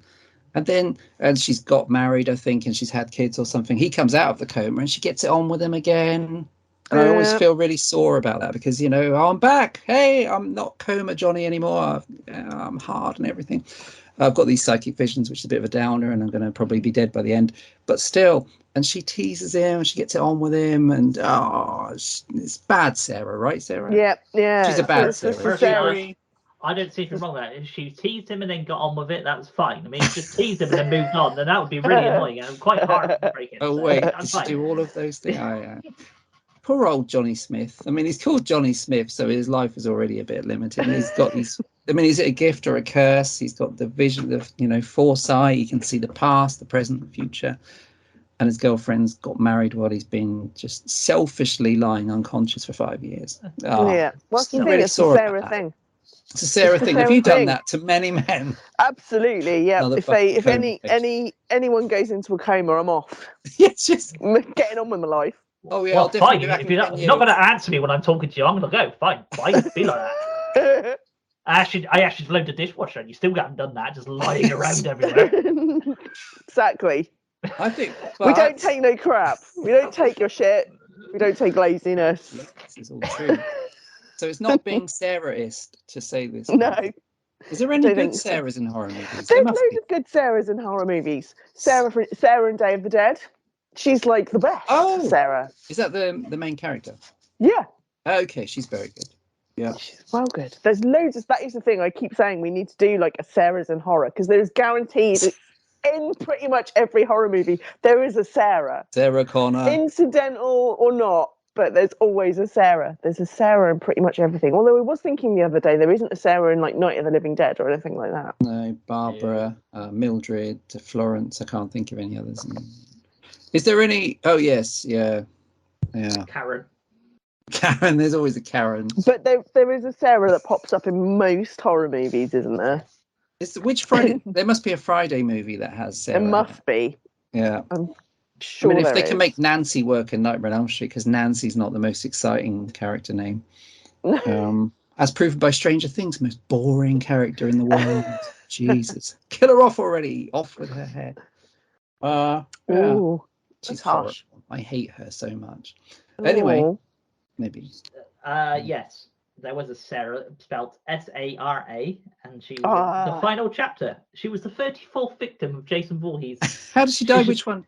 And she's got married, I think, and she's had kids or something. He comes out of the coma and she gets it on with him again. And I always feel really sore about that, because, I'm back. Hey, I'm not coma Johnny anymore. I'm hard and everything. I've got these psychic visions, which is a bit of a downer, and I'm going to probably be dead by the end. But still, and she teases him, and she gets it on with him, and it's bad Sarah, right, Sarah? Yeah. She's a bad Sarah. I don't see anything wrong with that. If she teased him and then got on with it, that was fine. I mean, just teased him and then moved on, then that would be really annoying and quite hard to break it. Oh, wait, did she do all of those things? Poor old Johnny Smith. I mean, he's called Johnny Smith, so his life is already a bit limited. He's got these. I mean, is it a gift or a curse? He's got the vision of, foresight. He can see the past, the present, the future. And his girlfriend's got married while he's been just selfishly lying unconscious for 5 years. What's the thing? Really it's a Sarah thing. It's a Sarah thing. Have you done that to many men? Absolutely, yeah. If anyone goes into a coma, I'm off. It's just getting on with my life. Oh yeah, well, fine. If you're not going to answer me when I'm talking to you, I'm going to go. Fine, be like that. I actually load the dishwasher, and you still haven't done that. Just lying around everywhere. Exactly. I think we don't take no crap. We don't take your shit. We don't take laziness. This is all true. So it's not being Sarahist to say this. No. Is there any good Sarahs in horror movies? There's loads of good Sarahs in horror movies. Sarah in Day of the Dead. She's like the best. Oh, Sarah. Is that the main character? Yeah. Okay, she's very good. Yeah. She's well good. There's loads of, that is the thing I keep saying, we need to do like a Sarah's in horror, because there's guaranteed in pretty much every horror movie there is a Sarah. Sarah Connor. Incidental or not, but there's always a Sarah. There's a Sarah in pretty much everything. Although I was thinking the other day, there isn't a Sarah in like Night of the Living Dead or anything like that. No, Barbara, Mildred, Florence. I can't think of any others. Is there any? Oh yes, yeah. Karen. There's always a Karen. But there is a Sarah that pops up in most horror movies, isn't there? Which Friday? There must be a Friday movie that has Sarah. There must be. Yeah. I'm sure. I mean, if they can make Nancy work in Nightmare on Elm Street, because Nancy's not the most exciting character name. As proven by Stranger Things, the most boring character in the world. Jesus. Kill her off already. Off with her head. Yeah. Ooh, She's that's harsh. horrible. I hate her so much. Anyway, Ooh. maybe. Yes, there was a Sarah spelled Sara, and she was in the final chapter. She was the 34th victim of Jason Voorhees. How did she die? Which one?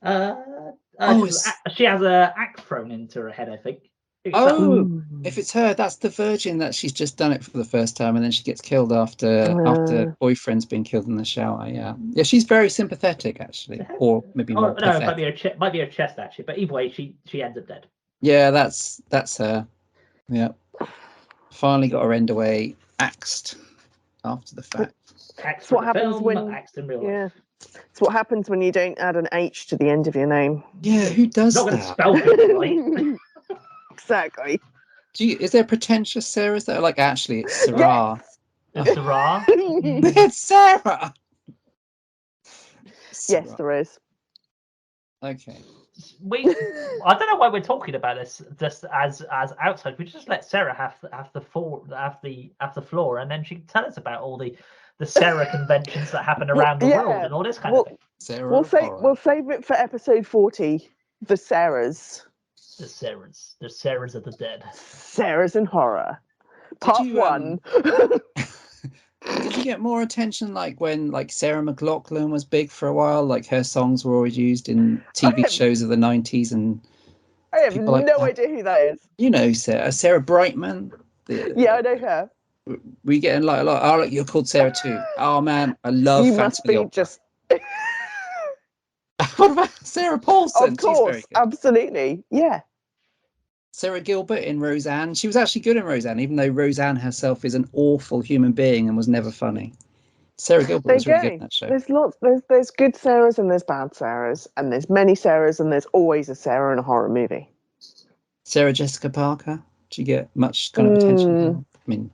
She has an axe thrown into her head, I think. Oh, if it's her, that's the virgin that she's just done it for the first time, and then she gets killed after boyfriend's been killed in the shower. Yeah, she's very sympathetic actually, or maybe more. No, it might be her chest actually, but either way, she ends up dead. Yeah, that's her. Yeah, finally got her end away, axed after the fact. Axed what happens when axed in real life. It's what happens when you don't add an H to the end of your name. Yeah, who does that? Not going to spell things right. Exactly. Is there pretentious Sarahs that are like, actually, it's Sarah? It's Sarah. It's Sarah. Yes, there is. Okay. I don't know why we're talking about this just as outside. We just let Sarah have the floor, and then she can tell us about all the Sarah conventions that happen around the world and all this kind of thing. Sarah, we'll save it for episode 40. The Sarahs. The Sarahs of the dead. Sarahs in horror. Part 1. Did you get more attention like when Sarah McLachlan was big for a while? Like her songs were always used in TV shows of the 90s, and I have no idea who that is. You know Sarah Brightman. I know her. We getting like a lot. Oh, look, you're called Sarah too. Oh man, I love. You must be just. What about Sarah Paulson? Of course, absolutely, yeah. Sarah Gilbert in Roseanne. She was actually good in Roseanne, even though Roseanne herself is an awful human being and was never funny. Sarah Gilbert was really good in that show. There's good Sarahs and there's bad Sarahs, and there's many Sarahs, and there's always a Sarah in a horror movie. Sarah Jessica Parker. Did you get much kind of attention? I mean,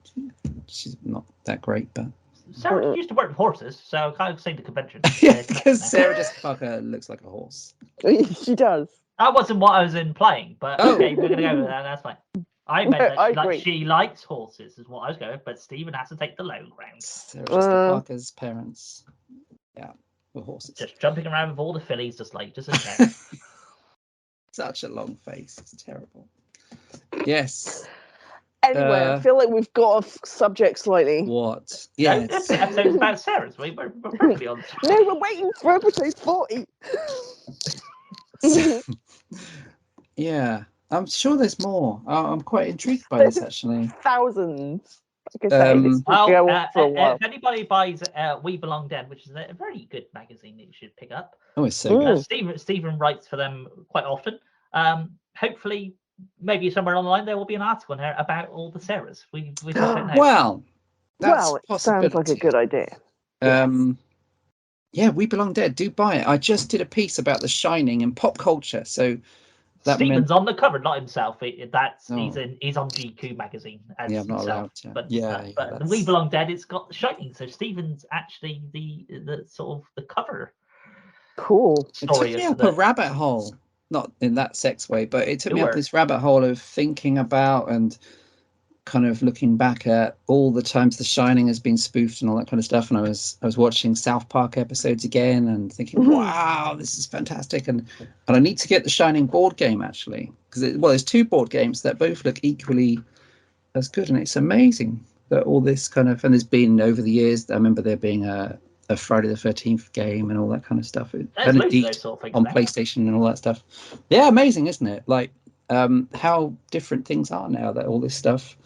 she's not that great, but Sarah used to work with horses, so I kind of seen the convention. Yeah, because Sarah Jessica Parker looks like a horse. She does. That wasn't what I was implying, but okay, we're gonna go with that. That's fine. I meant that she likes horses, is what I was going. But Stephen has to take the low ground. Sarah Jessica Parker's parents, were horses. Just jumping around with all the fillies, just a cat. Such a long face. It's terrible. Yes. Anyway, I feel like we've got off subject slightly. What? Yeah, this episode's about Sarah's. We're perfectly on. No, we're waiting for episode 40. Yeah, I'm sure there's more. I'm quite intrigued by this actually. Thousands. Like I say, this will go on for a while. If anybody buys We Belong Dead, which is a very good magazine that you should pick up. Oh, it's so good. Stephen writes for them quite often. Hopefully, maybe somewhere online there will be an article in there about all the Sarahs. We just don't know. Well, it sounds like a good idea. Yeah, We Belong Dead. Do buy it. I just did a piece about The Shining and pop culture, so that Stephen's on the cover, not himself. He's on GQ magazine. As I'm not allowed to. But the We Belong Dead, it's got The Shining, so Stephen's actually the sort of the cover. Cool. It took me up a rabbit hole, not in that sex way, but it took me up this rabbit hole of thinking about and kind of looking back at all the times The Shining has been spoofed and all that kind of stuff. And I was watching South Park episodes again and thinking, wow, this is fantastic. And I need to get The Shining board game actually, because there's 2 board games that both look equally as good. And it's amazing that all this kind of, and there's been over the years, I remember there being a Friday the 13th game and all that kind of stuff. On PlayStation and all that stuff. Yeah, amazing, isn't it? Like how different things are now, that all this stuff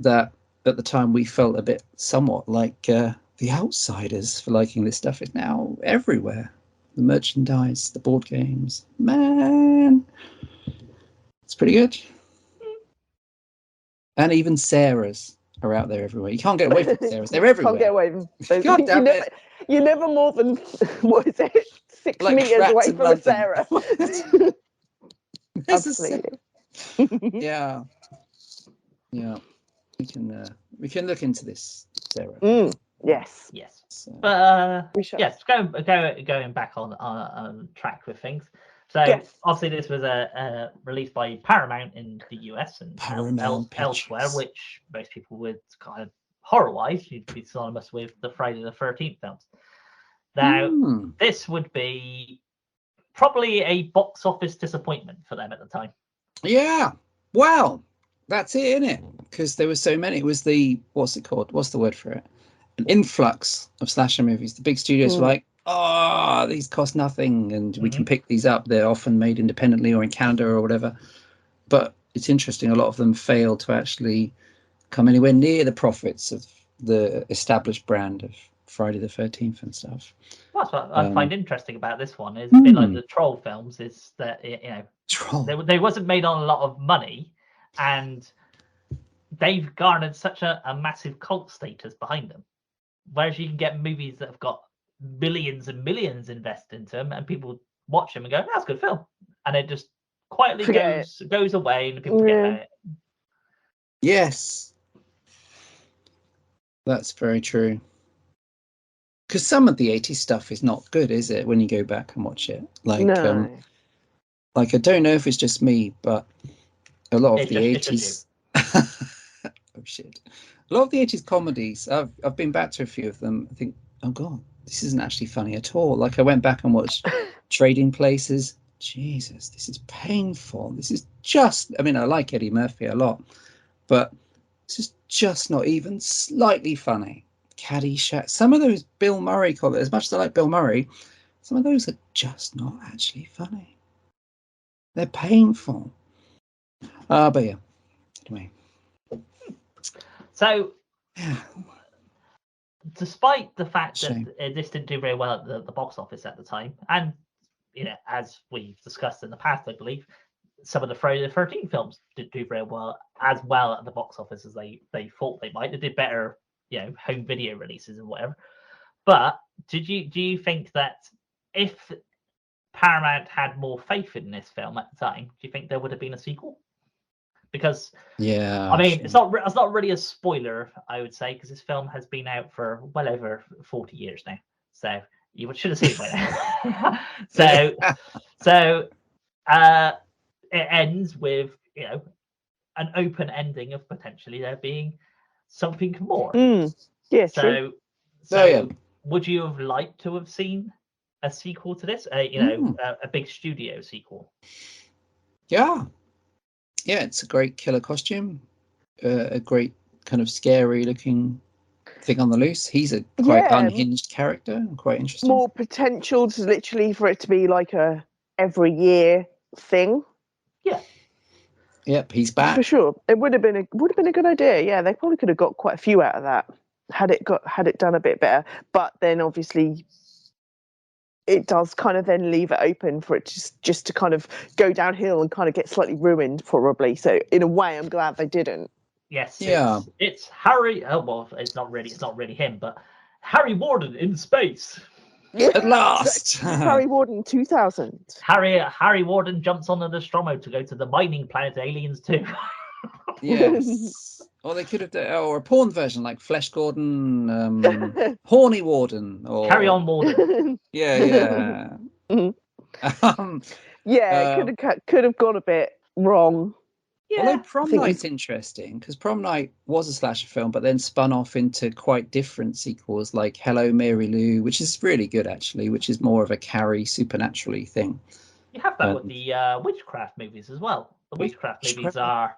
that at the time we felt a bit somewhat like the outsiders for liking this stuff is now everywhere. The merchandise, the board games, man, it's pretty good. And even Sarahs are out there everywhere. You can't get away from Sarahs. They're everywhere. Can't get away from them. God damn it. You're never more than, what is it, 6 meters away from a Sarah. Absolutely. Yeah. We can look into this, Sarah. Yes. So, but yes, going back on track with things. So obviously this was released by Paramount in the US and elsewhere, which most people would kind of horror-wise, you'd be synonymous with the Friday the 13th films. Now, this would be probably a box office disappointment for them at the time. Yeah. Well, that's it, isn't it? Because there were so many. It was the, what's it called? What's the word for it? An influx of slasher movies. The big studios were like, oh, these cost nothing and we can pick these up. They're often made independently or in Canada or whatever. But it's interesting, a lot of them failed to actually come anywhere near the profits of the established brand of Friday the 13th and stuff. Well, that's what I find interesting about this one is a bit like the Troll films, is that, you know, they wasn't made on a lot of money, and they've garnered such a massive cult status behind them. Whereas you can get movies that have got millions and millions invested into them, and people watch them and go, "That's a good film," and it just quietly goes away, and people forget about it. Yes, that's very true. Because some of the 80s stuff is not good, is it? When you go back and watch it, like, like I don't know if it's just me, but a lot of the 80s. Oh shit! A lot of the 80s comedies. I've been back to a few of them. I think, oh god, this isn't actually funny at all. Like I went back and watched Trading Places. Jesus, this is painful. This is just. I mean, I like Eddie Murphy a lot, but this is just not even slightly funny. Caddyshack. Some of those Bill Murray comedies, as much as I like Bill Murray, some of those are just not actually funny. They're painful. But yeah. Anyway. So, despite the fact that this didn't do very well at the box office at the time, and you know, as we've discussed in the past, I believe some of the Friday the 13th films didn't do very well at the box office as they thought they might. They did better, you know, home video releases and whatever. But do you think that if Paramount had more faith in this film at the time, do you think there would have been a sequel? Because I mean, it's not really a spoiler, I would say, because this film has been out for well over 40 years now, so you should have seen it by now. so it ends with, you know, an open ending of potentially there being something more. So would you have liked to have seen a sequel to this? A big studio sequel? Yeah, it's a great killer costume, a great kind of scary looking thing on the loose. He's a quite unhinged character and quite interesting. More potential to literally for it to be like a every year thing. Yeah. Yep, he's back. For sure. It would have been a good idea. Yeah, they probably could have got quite a few out of that had it done a bit better. But then obviously it does kind of then leave it open for it just to kind of go downhill and kind of get slightly ruined, probably. So in a way, I'm glad they didn't. Yes. Yeah. It's Harry. Oh well, it's not really him, but Harry Warden in space. At last, Harry Warden 2000. Harry Warden jumps on the Nostromo to go to the mining planet Aliens 2. Yes. Or they could have done, or a porn version like Flesh Gordon, Horny Warden, or Carry On Warden. Yeah. It could have gone a bit wrong. Yeah. Although Prom Night's interesting, because Prom Night was a slasher film, but then spun off into quite different sequels, like Hello Mary Lou, which is really good actually, which is more of a Carrie supernaturally thing. You have that with the witchcraft movies as well. The witchcraft movies are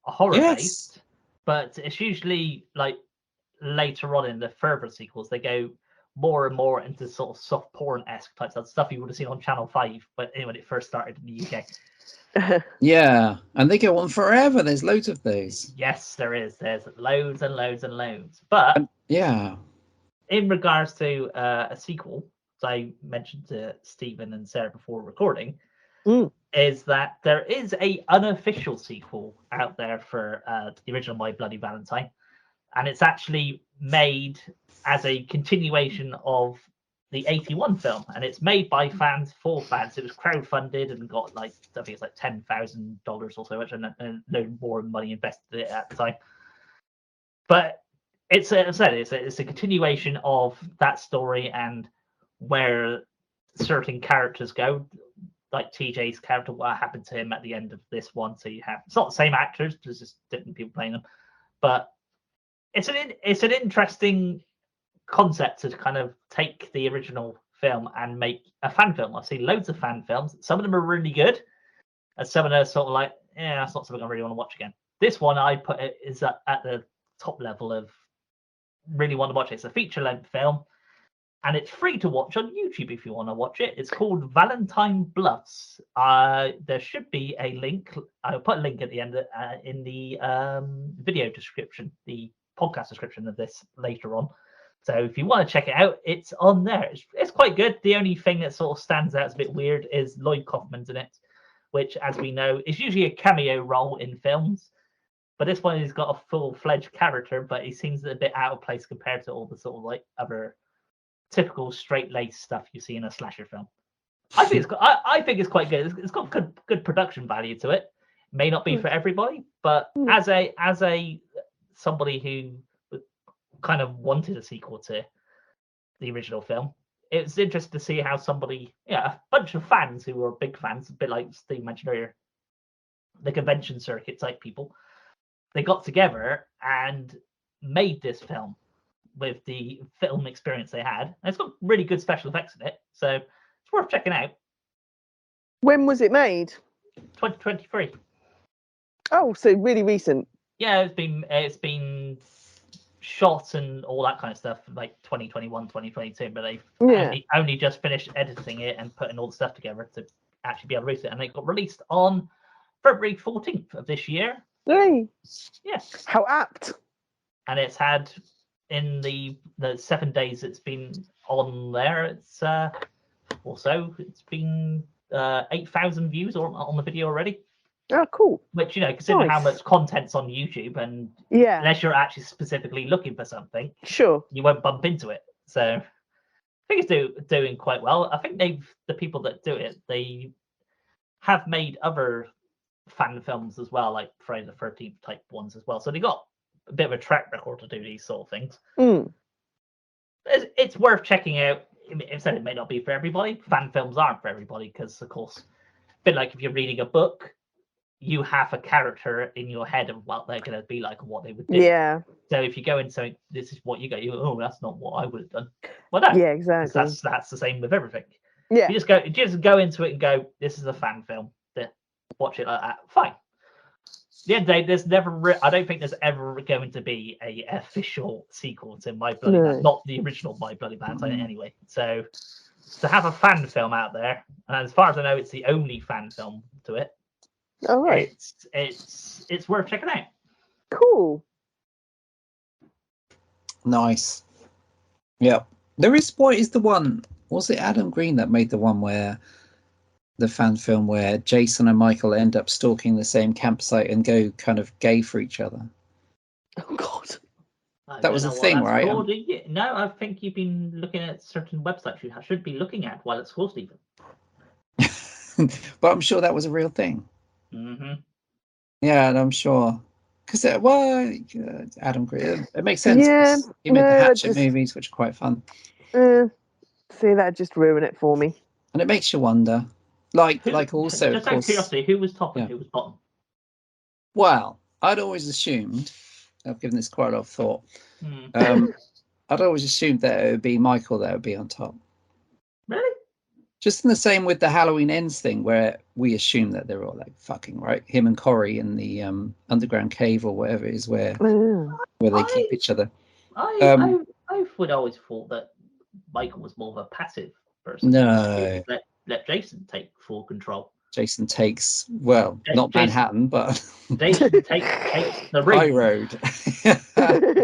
horror based, but it's usually like later on in the further sequels they go more and more into sort of soft porn-esque types of stuff you would have seen on Channel 5 when it first started in the UK. Yeah, and they go on forever. There's loads of those. Yes, there is. There's loads and loads and loads. But in regards to a sequel, as I mentioned to Stephen and Sarah before recording, is that there is a unofficial sequel out there for the original My Bloody Valentine, and it's actually made as a continuation of the 81 film, and it's made by fans for fans. It was crowdfunded and got like, I think it's like $10,000 or so, which and no more money invested in it at the time. But it's a continuation of that story and where certain characters go, like TJ's character, what happened to him at the end of this one. So you have, it's not the same actors, there's just different people playing them, but it's an interesting concept to kind of take the original film and make a fan film. I've seen loads of fan films. Some of them are really good, and some of them are sort of like, yeah, that's not something I really want to watch again. This one I put it is at the top level of really want to watch it. It's a feature-length film, and it's free to watch on YouTube if you want to watch it. It's called Valentine BLUFFS. There should be a link. I'll put a link at the end in the video description, the podcast description of this later on. So if you want to check it out, it's on there. It's quite good. The only thing that sort of stands out as a bit weird is Lloyd Kaufman's in it, which, as we know, is usually a cameo role in films. But this one, he's got a full-fledged character, but he seems a bit out of place compared to all the sort of like other typical straight-laced stuff you see in a slasher film. I think it's quite good. It's got good production value to it. May not be for everybody, but as a somebody who kind of wanted a sequel to the original film, it's interesting to see how somebody, a bunch of fans who were big fans, a bit like Steve mentioned earlier, the convention circuit type people, they got together and made this film with the film experience they had. And it's got really good special effects in it, so it's worth checking out. When was it made? 2023. Oh, so really recent. Yeah, it's been shot and all that kind of stuff like 2021, 2022, but they've only just finished editing it and putting all the stuff together to actually be able to release it. And it got released on February 14th of this year. Hey. Yes. How apt. And it's had, in the 7 days it's been on there, it's been 8,000 views on the video already. Oh, cool. Which, considering how much content's on YouTube, and unless you're actually specifically looking for something, sure, you won't bump into it. So I think it's doing quite well. I think the people that do it, they have made other fan films as well, like Friday the 13th type ones as well. So they got a bit of a track record to do these sort of things. It's worth checking out. Instead, it may not be for everybody. Fan films aren't for everybody because, of course, a bit like if you're reading a book, you have a character in your head of what they're going to be like and what they would do. Yeah. So if you go into something, this is what you go, that's not what I would have done. Well, no. Yeah, exactly. That's the same with everything. Yeah. You just go into it and go, this is a fan film. Watch it like that. Fine. At the end of the day, there's never. I don't think there's ever going to be a official sequel to My Bloody Valentine, not the original My Bloody Valentine anyway. So to have a fan film out there, and as far as I know, it's the only fan film to it. All right. It's worth checking out. Cool. Nice. Yeah. There is, what is the one? Was it Adam Green that made the one where the fan film where Jason and Michael end up stalking the same campsite and go kind of gay for each other? Oh God. That was a thing, right? No, I think you've been looking at certain websites you should be looking at while it's called Stephen. But I'm sure that was a real thing. Mm-hmm. Yeah, and I'm sure. Because, Adam Green, it makes sense. Yeah, he made the Hatchet movies, which are quite fun. See, that just ruin it for me. And it makes you wonder. Like also, just of course, curiosity, who was top and who was bottom? Well, I'd always assumed, I've given this quite a lot of thought, I'd always assumed that it would be Michael that would be on top. Really? Just in the same with the Halloween Ends thing, where we assume that they're all like fucking, right? Him and Corey in the underground cave or whatever it is where they keep each other. I would always thought that Michael was more of a passive person. No. Let Jason take full control. Jason takes, not Manhattan, but Jason takes the ring. High Road.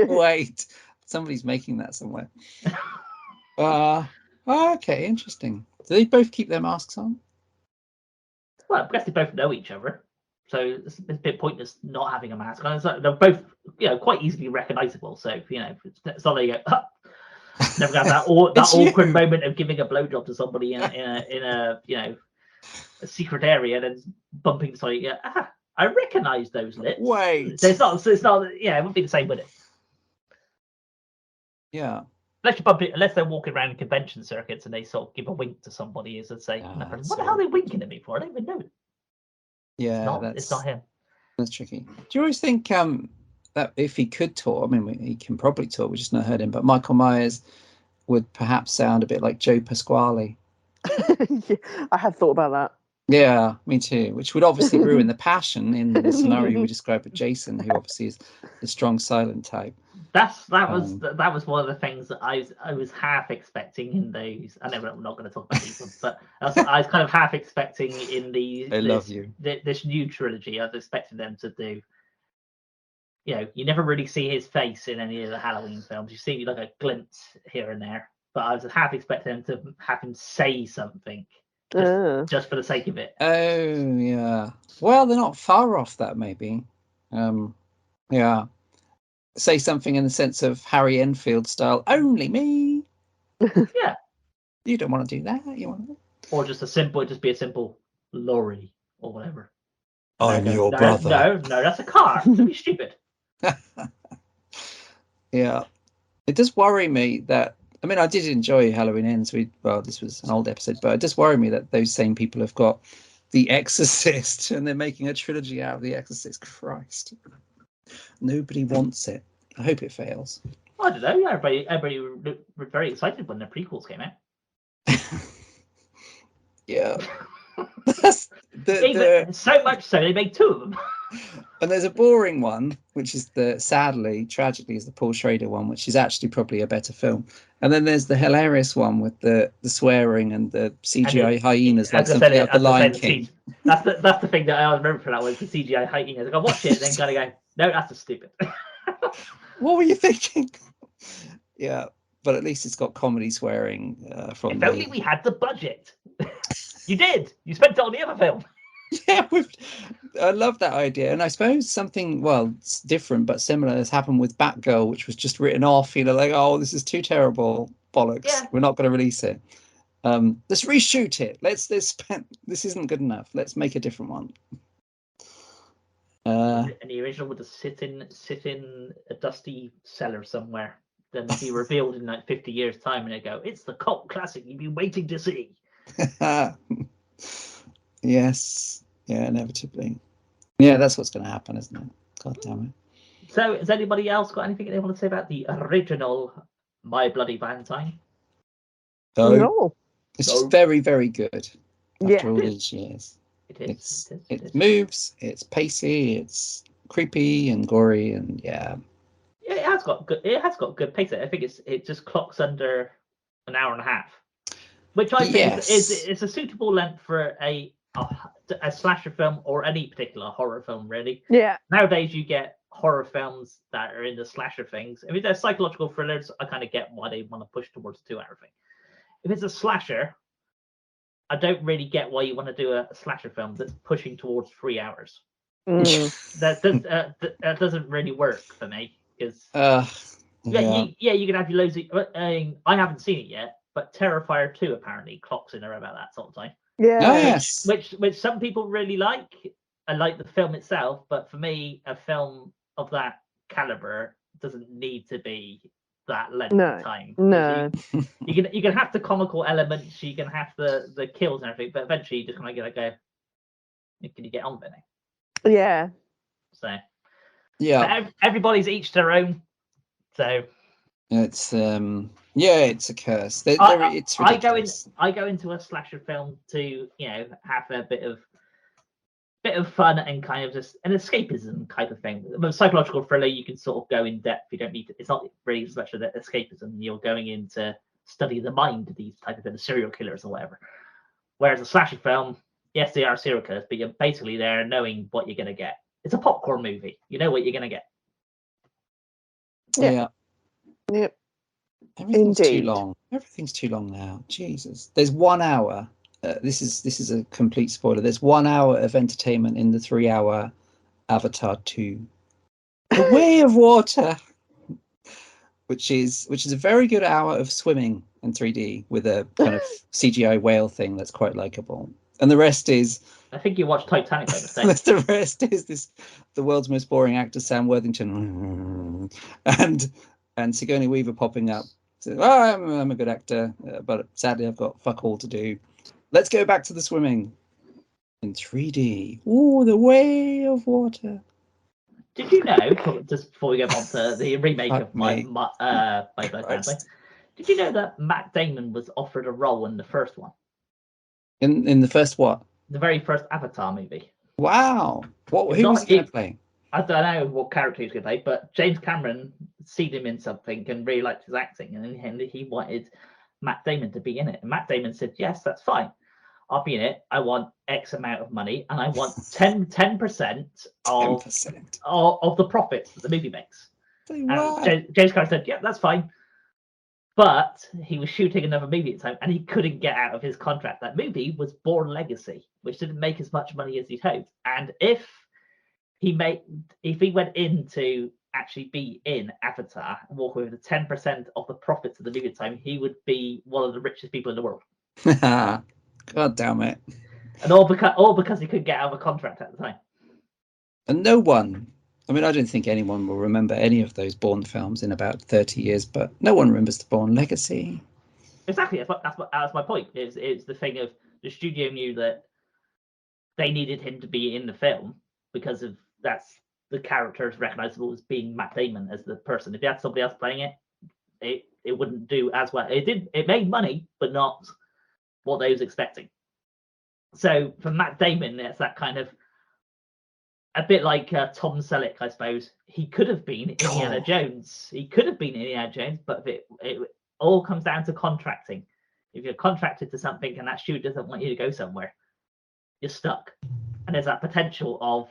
Wait, somebody's making that somewhere. Okay, interesting. Do they both keep their masks on? Well, I guess they both know each other, so it's a bit pointless not having a mask on. It's like they're both, quite easily recognizable. So it's not like never got that awkward moment of giving a blowjob to somebody in a a secret area and then bumping into somebody. I recognise those lips. Wait. So it's not. It wouldn't be the same, would it? Yeah. Unless they're walking around convention circuits and they sort of give a wink to somebody, as they say, what the hell are they winking at me for? I don't even know. Yeah, it's not him. That's tricky. Do you always think that if he could talk, I mean, he can probably talk. We just not heard him. But Michael Myers would perhaps sound a bit like Joe Pasquale. Yeah, I had thought about that. Yeah, me too. Which would obviously ruin the passion in the scenario we described with Jason, who obviously is the strong silent type. That was one of the things that I was half expecting in those. I know I'm not going to talk about these ones, but I was kind of half expecting in this new trilogy. I was expecting them to do. You know, you never really see his face in any of the Halloween films. You see like a glimpse here and there, but I was half expecting them to have him say something. Just for the sake of it. Oh yeah. Well, they're not far off that. Maybe. Yeah. Say something in the sense of Harry Enfield style. Only me. Yeah. You don't want to do that. You want to. Or just be a simple Laurie or whatever. I'm your brother. No, that's a car. Don't be stupid. Yeah. It does worry me that. I mean, I did enjoy Halloween Ends. This was an old episode, but it does worry me that those same people have got The Exorcist and they're making a trilogy out of The Exorcist. Christ. Nobody wants it. I hope it fails. I don't know. Everybody were very excited when the prequels came out. Yeah. So much so they made 2 of them. And there's a boring one, which is tragically, is the Paul Schrader one, which is actually probably a better film. And then there's the hilarious one with the swearing and the CGI hyenas, like something out the Lion King. That's the thing that I always remember for that was the CGI hyenas. I watch it and then kind of go, no, that's just stupid. What were you thinking? Yeah, but at least it's got comedy swearing from. If only we had the budget. You did. You spent it on the other film. Yeah, I love that idea, and I suppose something it's different but similar has happened with Batgirl, which was just written off. You know, like, oh, this is too terrible, bollocks. Yeah. We're not going to release it. Let's reshoot it. This isn't good enough. Let's make a different one. And the original would just sit in a dusty cellar somewhere, then be revealed in like 50 years' time, and they go, "It's the cult classic you've been waiting to see." Yes. Yeah, inevitably. Yeah, that's what's going to happen, isn't it? God damn it. So, has anybody else got anything they want to say about the original My Bloody Valentine? No. It's just very, very good after all these years. It moves, it's pacey, it's creepy and gory, and yeah, it has got good pace. I think it just clocks under an hour and a half, which I think is a suitable length for a slasher film or any particular horror film, really. Yeah. Nowadays, you get horror films that are in the slasher things. If they're psychological thrillers, I kind of get why they want to push towards a 2-hour thing. If it's a slasher, I don't really get why you want to do a slasher film that's pushing towards 3 hours. That doesn't really work for me, because you can have your loads of. I haven't seen it yet, but Terrifier 2 apparently clocks in around about that sort of time. Yeah. Which some people really like. I like the film itself, but for me, a film of that caliber doesn't need to be that length of time. No. You can have the comical elements, you can have the kills and everything, but eventually you just kind of go, can you get on with it? Yeah. So everybody's each their own. So it's it's a curse. It's ridiculous. I go into a slasher film to have a bit of fun and kind of just an escapism type of thing. A psychological thriller, you can sort of go in depth. You don't need to. It's not really as much of the escapism. You're going in to study the mind of these type of serial killers or whatever. Whereas a slasher film, yes, they are serial killers, but you're basically there knowing what you're going to get. It's a popcorn movie. You know what you're going to get. Yeah. Yep. Everything's too long. Everything's too long now. Jesus. There's 1 hour. This is a complete spoiler. There's 1 hour of entertainment in the 3-hour Avatar 2. The Way of Water, which is a very good hour of swimming in 3D with a kind of CGI whale thing that's quite likable. And the rest is... I think you watched Titanic by mistake. The rest is the world's most boring actor, Sam Worthington, and Sigourney Weaver popping up. So, I'm a good actor, but sadly I've got fuck all to do. Let's go back to the swimming in 3D. Ooh, The Way of Water. Did you know, just before we go on to the remake Fuck of my Bloody Valentine, did you know that Matt Damon was offered a role in the first one? In the first what? The very first Avatar movie. Wow. Who was he going to play? I don't know what character he was going to play, but James Cameron seen him in something and really liked his acting, and he wanted Matt Damon to be in it. And Matt Damon said, yes, that's fine. I'll be in it. I want X amount of money, and I want 10% of 10%. of the profits that the movie makes. Wow. And James Cameron said, yeah, that's fine. But he was shooting another movie at the time, and he couldn't get out of his contract. That movie was Born Legacy, which didn't make as much money as he'd hoped. And if he went in to actually be in Avatar and walk away with the 10% of the profits of the movie at the time, he would be one of the richest people in the world. God damn it. And all because he couldn't get out of a contract at the time. And no one, I mean, I don't think anyone will remember any of those Bourne films in about 30 years, but no one remembers the Bourne Legacy. Exactly. That's my point. It's the thing of the studio knew that they needed him to be in the film because of that's the character is recognizable as being Matt Damon as the person. If you had somebody else playing it wouldn't do as well. It made money, but not what they was expecting. So for Matt Damon, it's that kind of a bit like Tom Selleck, I suppose. He could have been Indiana Jones. But it all comes down to contracting. If you're contracted to something and that studio doesn't want you to go somewhere, you're stuck. And there's that potential of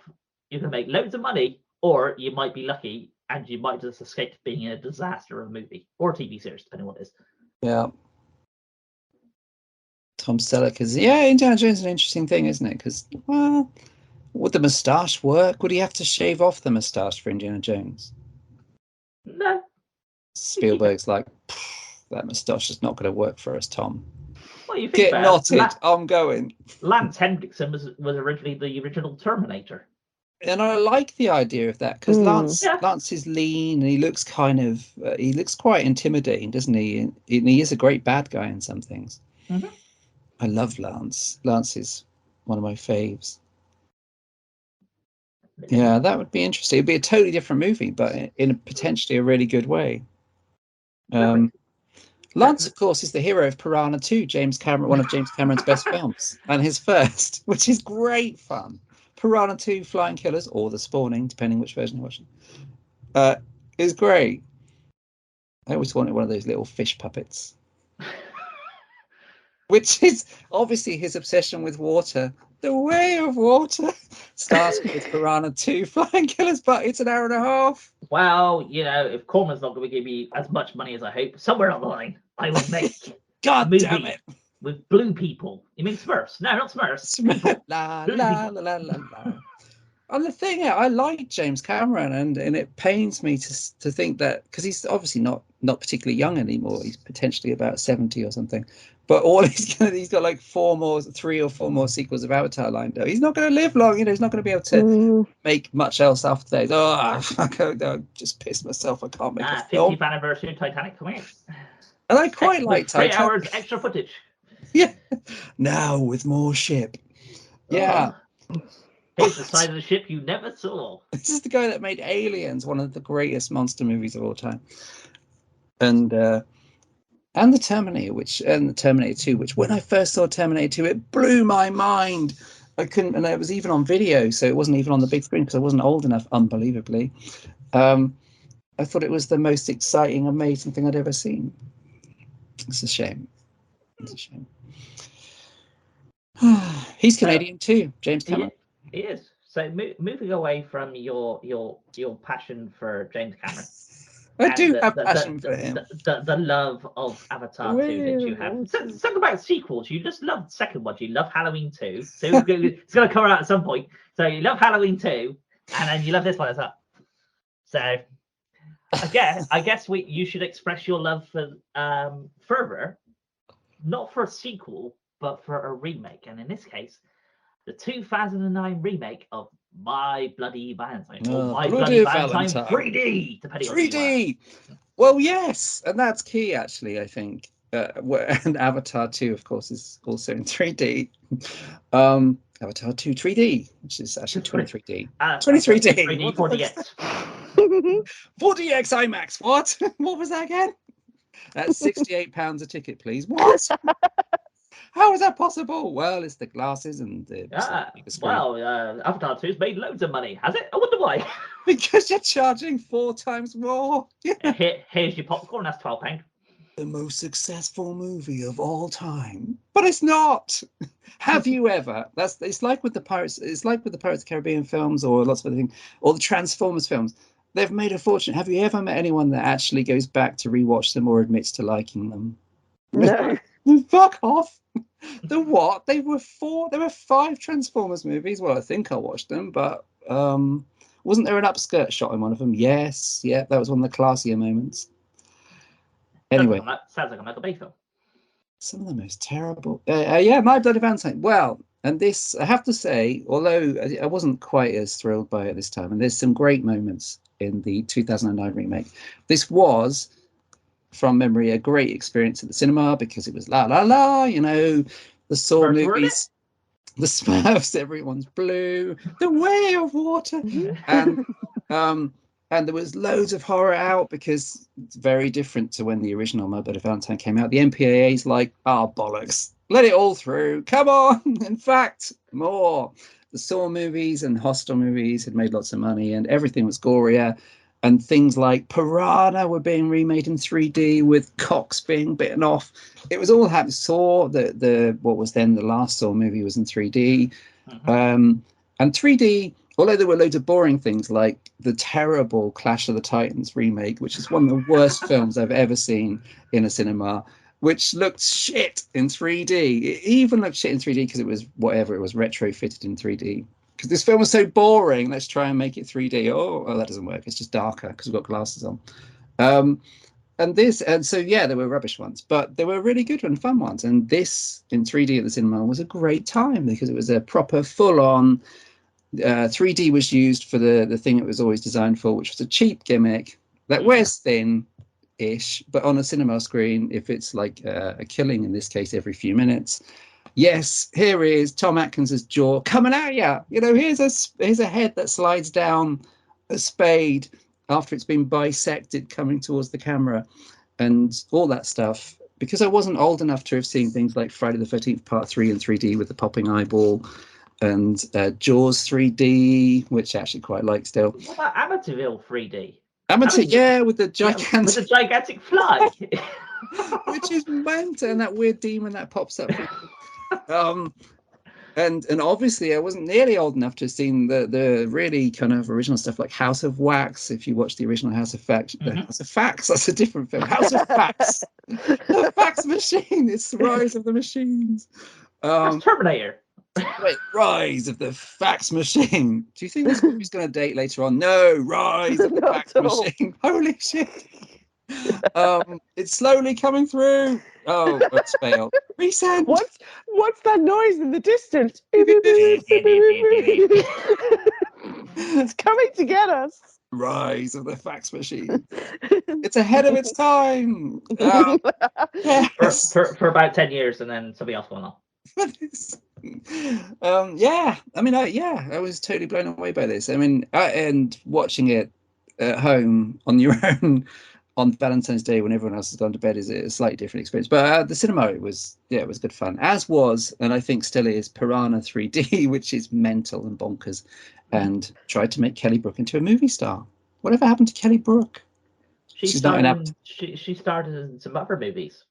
you can make loads of money, or you might be lucky and you might just escape being in a disaster of a movie or a TV series, depending on what it is. Yeah. Tom Selleck is, Indiana Jones is an interesting thing, isn't it? Because, well, would the moustache work? Would he have to shave off the moustache for Indiana Jones? No. Spielberg's like, that moustache is not going to work for us, Tom. Well, you think Get knotted, I'm going. Lance Henriksen was originally the original Terminator. And I like the idea of that because Lance is lean and he looks quite intimidating, doesn't he? And he is a great bad guy in some things. Mm-hmm. I love Lance. Lance is one of my faves. Yeah, that would be interesting. It'd be a totally different movie, but in potentially a really good way. Lance, of course, is the hero of Piranha 2, one of James Cameron's best films, and his first, which is great fun. Piranha 2, Flying Killers, or The Spawning, depending which version you're watching, is great. I always wanted one of those little fish puppets. Which is obviously his obsession with water. The Way of Water starts with Piranha 2, Flying Killers, but it's an hour and a half. Well, if Corman's not going to give me as much money as I hope, somewhere on the line, I will make God damn it. With blue people. You mean Smurfs? No, not Smurfs. La, la, la, la, la, la. And the thing, I like James Cameron, and it pains me to think that, because he's obviously not particularly young anymore. He's potentially about 70 or something. But he's got like 3 or 4 more sequels of Avatar lined up. He's not going to live long, he's not going to be able to make much else after that. I just pissed myself. I can't make a film. 50th anniversary of Titanic coming. And I quite like Titanic. 3 Titanic. hours extra footage. Yeah. Now with more ship. Yeah. Here's the side of the ship you never saw. This is the guy that made Aliens, one of the greatest monster movies of all time. And the Terminator, and the Terminator 2, which when I first saw Terminator 2, it blew my mind. I couldn't, and it was even on video, so it wasn't even on the big screen because I wasn't old enough, unbelievably. I thought it was the most exciting, amazing thing I'd ever seen. It's a shame. It's a shame. He's Canadian too, James Cameron. He is. So moving away from your passion for James Cameron. I do have passion for him. The love of Avatar 2 that you have. So, talk about sequels. You just love the second one. You love Halloween 2. So it's going to come out at some point. So you love Halloween 2, and then you love this one as well. So I guess you should express your love for further, not for a sequel, but for a remake. And in this case, the 2009 remake of My Bloody Valentine, or My Bloody Valentine 3D, depending on 3D. Well, yes, and that's key actually. I think And Avatar 2, of course, is also in 3D. Avatar 2 3D, which is actually 23D. 23D. 3D 4DX. 4DX IMAX. What? What was that again? That's £68 a ticket, please. What? How is that possible? Well, it's the glasses and the screen. Well, Avatar 2's made loads of money, has it? I wonder why. Because you're charging 4 times more. Here's your popcorn. That's £12. The most successful movie of all time, but it's not. Have you ever? It's like with the Pirates. It's like with the Pirates of the Caribbean films, or lots of other things, or the Transformers films. They've made a fortune. Have you ever met anyone that actually goes back to rewatch them or admits to liking them? No. Fuck off. The what? There were 5 Transformers movies. Well, I think I watched them, but wasn't there an upskirt shot in one of them? Yes, yeah, that was one of the classier moments. Anyway, sounds like a Michael Bay film. Some of the most terrible. Yeah, My Bloody Valentine. Well, and this, I have to say, although I wasn't quite as thrilled by it this time, and there's some great moments in the 2009 remake. This was, from memory, a great experience at the cinema because it was la la la, you know, the Saw movies, the Smurfs, everyone's blue, the Way of Water, and there was loads of horror out because it's very different to when the original My Bloody Valentine came out. The MPAA's like, bollocks, let it all through. Come on. In fact, more. The Saw movies and Hostel movies had made lots of money and everything was gorier. And things like Piranha were being remade in 3D with cocks being bitten off. It was all happening. Saw, what was then the last Saw movie was in 3D. And 3D... although there were loads of boring things like the terrible Clash of the Titans remake, which is one of the worst films I've ever seen in a cinema, which looked shit in 3D. It even looked shit in 3D because it was retrofitted in 3D. Because this film was so boring, let's try and make it 3D. Oh, that doesn't work. It's just darker because we've got glasses on. And so, yeah, there were rubbish ones, but there were really good and fun ones. And this in 3D at the cinema was a great time because it was a proper full-on... 3D was used for the thing it was always designed for, which was a cheap gimmick that wears thin-ish, but on a cinema screen, if it's like a killing, in this case, every few minutes, yes, here is Tom Atkins's jaw coming at you. You know, here's a head that slides down a spade after it's been bisected coming towards the camera and all that stuff. Because I wasn't old enough to have seen things like Friday the 13th Part 3 in 3D with the popping eyeball, and Jaws 3D, which I actually quite like still. What about Amityville 3D? Yeah, with the gigantic fly. Which is meant, and that weird demon that pops up. And obviously I wasn't nearly old enough to have seen the really kind of original stuff like House of Wax. If you watch the original House of Facts, House of Facts, that's a different film. House of Facts, the fax machine. It's the Rise of the Machines. That's Terminator. Wait, Rise of the Fax Machine. Do you think this movie's going to date later on? No, Rise of the Fax Machine. Holy shit. It's slowly coming through. Oh, it's failed. Resend. What's that noise in the distance? It's coming to get us. Rise of the Fax Machine. It's ahead of its time. Yes. For about 10 years, and then somebody else going on. Yeah, I mean, I was totally blown away by this. I mean, and watching it at home on your own on Valentine's Day when everyone else has gone to bed is a slightly different experience. But the cinema, it was good fun. As was, and I think still is, Piranha 3D, which is mental and bonkers, and tried to make Kelly Brook into a movie star. Whatever happened to Kelly Brook? She started in some other movies.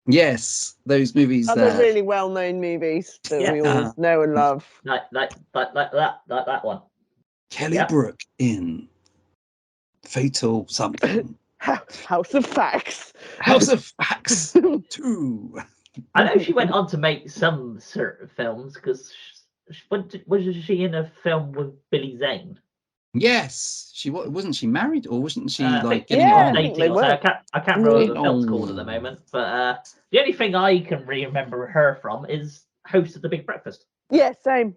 Yes, those movies. Other really well-known movies that we all know and love. Like that one. Kelly Brook in Fatal something. House of Facts. House of Facts 2. I know she went on to make some certain films because was she in a film with Billy Zane? Yes, she wasn't. She married, or wasn't she getting on? I can't remember what the film's called at the moment, but the only thing I can really remember her from is host of The Big Breakfast. Yeah, same.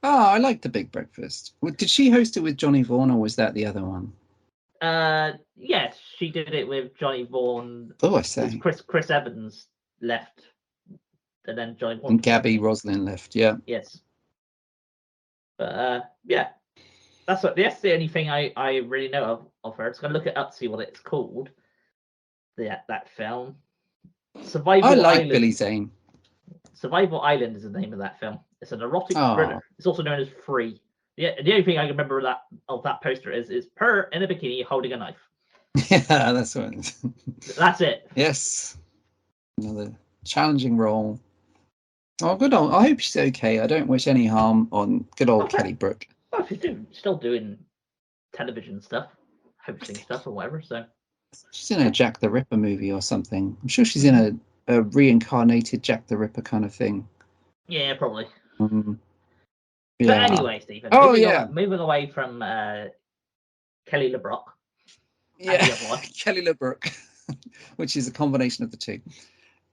Oh, I like The Big Breakfast. Did she host it with Johnny Vaughan, or was that the other one? Yes, she did it with Johnny Vaughan. Oh, I see. Chris Evans left, and then Johnny Vaughan. And Gabby Roslin left. Yeah. Yes. But yeah, that's the only thing I really know of her. Just gonna look it up to see what it's called. That film. Survival I like Island. Billy Zane. Survival Island is the name of that film. It's an erotic thriller. It's also known as Free. The only thing I can remember of that poster is her in a bikini holding a knife. Yeah, that's what. That's it. Yes. Another challenging role. Oh, good old. I hope she's okay. I don't wish any harm on good old Kelly Brook. Well, she's still doing television stuff, hosting stuff or whatever. So she's in a Jack the Ripper movie or something. I'm sure she's in a reincarnated Jack the Ripper kind of thing. Yeah, probably. Yeah. But anyway, Stephen. Moving away from Kelly LeBrock. Yeah, Kelly LeBrock, which is a combination of the two.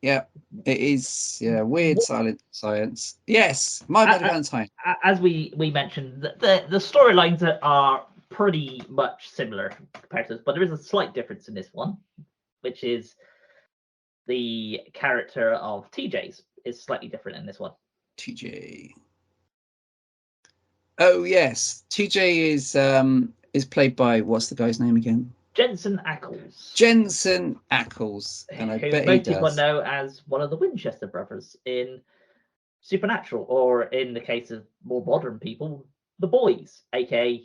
Yeah, it is. Yeah, weird silent science. Yes, My Bloody Valentine. As we mentioned, the storylines are pretty much similar compared to this, but there is a slight difference in this one, which is the character of TJ's is slightly different in this one. TJ. Oh yes, TJ is played by, what's the guy's name again? Jensen Ackles. Jensen Ackles, and I bet he does. Most people know as one of the Winchester brothers in Supernatural, or in the case of more modern people, The Boys, aka,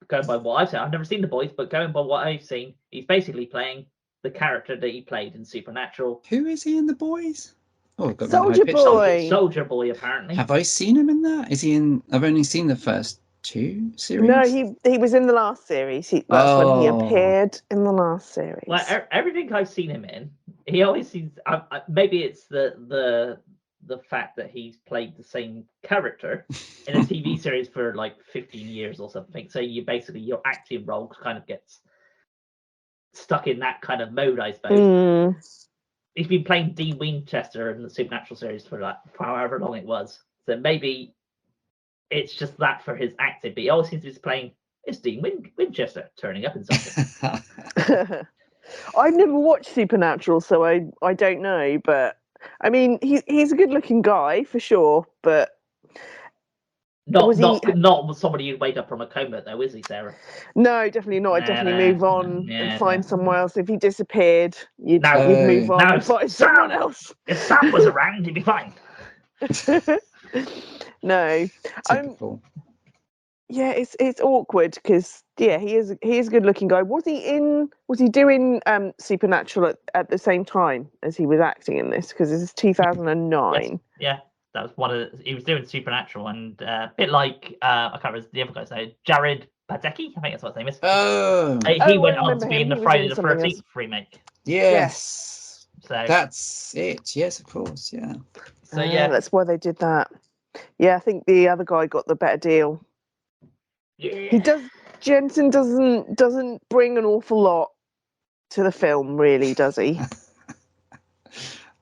going by what I've seen, I've never seen The Boys, but going by what I've seen, he's basically playing the character that he played in Supernatural. Who is he in The Boys? Oh, Soldier Boy. Soldier Boy, apparently. Have I seen him in that? Is he in? I've only seen the first 2 series. No, he was in the last series. That's when he appeared in the last series. Well, everything I've seen him in, he always seems. Maybe it's the fact that he's played the same character in a TV series for like 15 years or something. So your acting role kind of gets stuck in that kind of mode, I suppose. He's been playing Dean Winchester in the Supernatural series for however long it was. So maybe it's just that for his acting, but he always seems to be playing, it's Dean Winchester turning up in something. I've never watched Supernatural, so I don't know, but I mean, he's a good-looking guy for sure, but not somebody you'd wake up from a coma, though, is he, Sarah? No, definitely not. I'd definitely move on and find somewhere else. If he disappeared, you'd move on and find someone else. If Sam was around, he'd be fine. No, typical. Yeah, it's awkward because he is a good looking guy. Was he doing Supernatural at the same time as he was acting in this? Because this is 2009. Yes. Yeah, that was he was doing Supernatural, and a bit like I can't remember the other guy's name, Jared Padalecki, I think that's what his name is. He went on to be in the Friday the 13th remake. Yes. So that's it. Yes, of course. Yeah. So yeah, that's why they did that. Yeah, I think the other guy got the better deal. Yeah. Jensen doesn't bring an awful lot to the film, really, does he?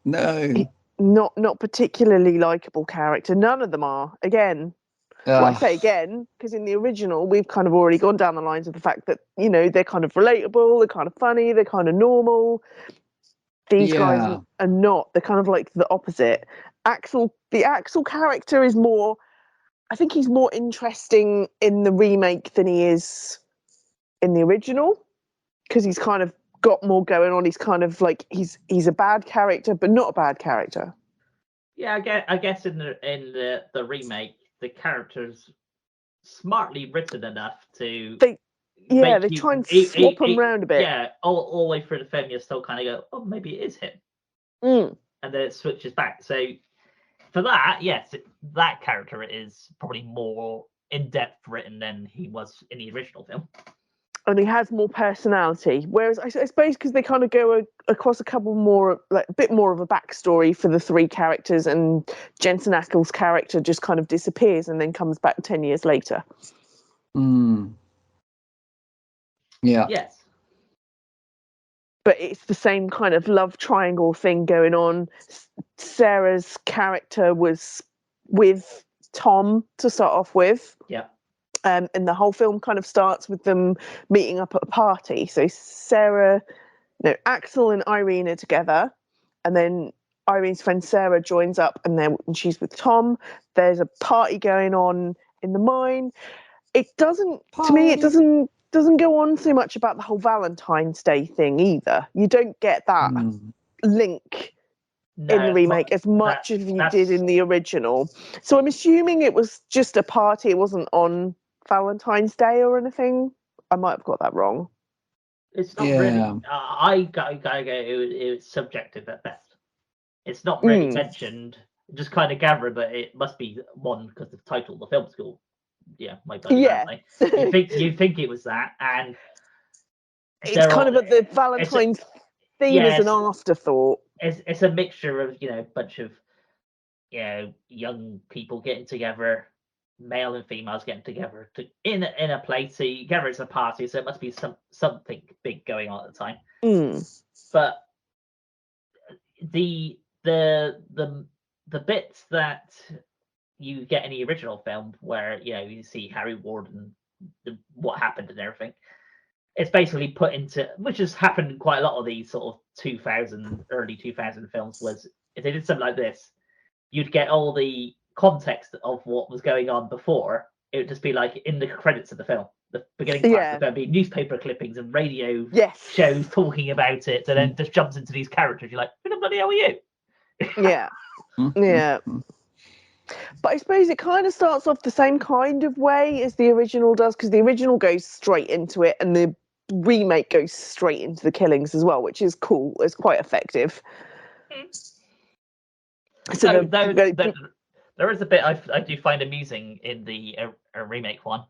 No. Not particularly likable character. None of them are. Again, well, I say again because in the original we've kind of already gone down the lines of the fact that they're kind of relatable, they're kind of funny, they're kind of normal. These guys are not. They're kind of like the opposite. The Axel character is more. I think he's more interesting in the remake than he is in the original because he's kind of got more going on. He's kind of like he's a bad character, but not a bad character. Yeah, I guess in the remake, the character's smartly written enough to. They try and swap them around a bit. Yeah, all the way through the film, you still kind of go, oh, maybe it is him, and then it switches back. So. For that, yes, that character is probably more in-depth written than he was in the original film. And he has more personality. Whereas I suppose because they kind of go across a couple more, like a bit more of a backstory for the 3 characters, and Jensen Ackles' character just kind of disappears and then comes back 10 years later. Yeah. Yes. But it's the same kind of love triangle thing going on. Sarah's character was with Tom to start off with. Yeah. And the whole film kind of starts with them meeting up at a party. So Axel and Irene are together, and then Irene's friend Sarah joins up, and she's with Tom. There's a party going on in the mine. It doesn't go on so much about the whole Valentine's Day thing either. You don't get that link in the remake as much as you did in the original. So I'm assuming it was just a party. It wasn't on Valentine's Day or anything. I might have got that wrong. It's not really. I go. It was subjective at best. It's not really mentioned. Just kind of gathered that it must be one because the title of the film school. Yeah, my bloody Valentine. You think it was that, and it's kind of the Valentine's theme as an afterthought. It's a mixture of a bunch of young people getting together, male and females getting together in a place. So you gather it's a party, so it must be something big going on at the time. But the bits that you get in the original film where you see Harry Ward and what happened and everything, it's basically put into, which has happened in quite a lot of these sort of early 2000 films, was if they did something like this, you'd get all the context of what was going on before. It would just be like in the credits of the film, the beginning part of the film, be newspaper clippings and radio shows talking about it, and then just jumps into these characters. You're like, who the bloody hell are you? Yeah. But I suppose it kind of starts off the same kind of way as the original does, because the original goes straight into it and the remake goes straight into the killings as well, which is cool. It's quite effective. So there is a bit I do find amusing in the remake one,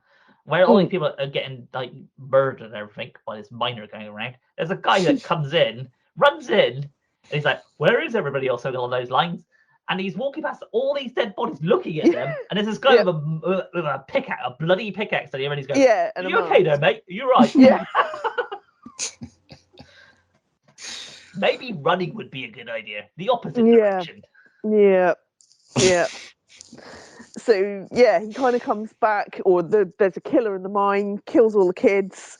where all these people are getting like murdered and everything while this miner going around. There's a guy that comes in, runs in, and he's like, "Where is everybody else?" Along those lines. And he's walking past all these dead bodies, looking at them. And there's this guy with a pickaxe, a bloody pickaxe, and he's going, "Are you okay there, mate? You're right." Yeah. Maybe running would be a good idea. The opposite direction. Yeah. So he kind of comes back, or there's a killer in the mine, kills all the kids,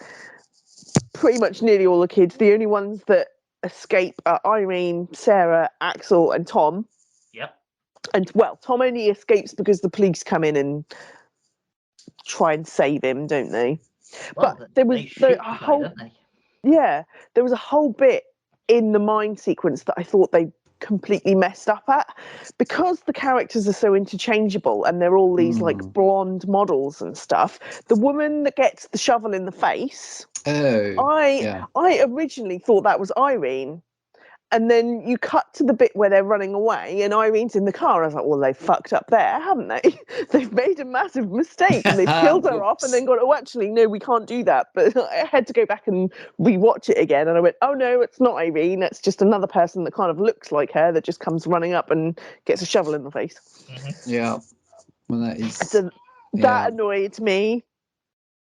pretty much nearly all the kids. The only ones that escape are Irene, Sarah, Axel, and Tom. Yep. And Tom only escapes because the police come in and try and save him, don't they? Well, but there was there was a whole bit in the mine sequence that I thought they completely messed up at, because the characters are so interchangeable and they're all these like blonde models and stuff. The woman that gets the shovel in the face, I originally thought that was Irene. And then you cut to the bit where they're running away and Irene's in the car. I was like, well, they've fucked up there, haven't they? They've made a massive mistake and they've killed her off and then gone, oh, actually, no, we can't do that. But I had to go back and rewatch it again. And I went, oh, no, it's not Irene. It's just another person that kind of looks like her that just comes running up and gets a shovel in the face. Yeah. Well, that is... So that annoyed me.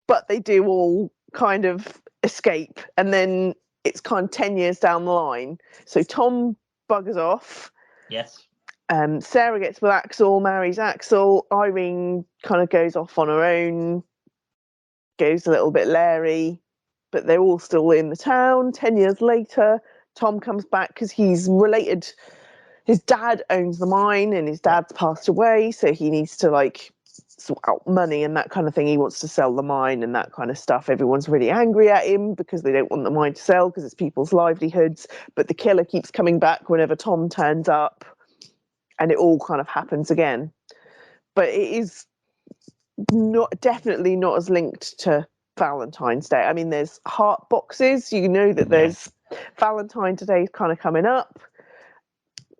But they do all kind of escape. And then... it's kind of 10 years down the line. So Tom buggers off. Yes. Sarah gets with Axel, marries Axel. Irene kind of goes off on her own, goes a little bit Larry, but they're all still in the town. 10 years later, Tom comes back because he's related. His dad owns the mine and his dad's passed away, so he needs to like sort out money and that kind of thing. He wants to sell the mine and that kind of stuff. Everyone's really angry at him because they don't want the mine to sell because it's people's livelihoods, but the killer keeps coming back whenever Tom turns up and it all kind of happens again. But it is definitely not as linked to Valentine's Day. I mean, there's heart boxes, you know that there's Valentine's Day kind of coming up.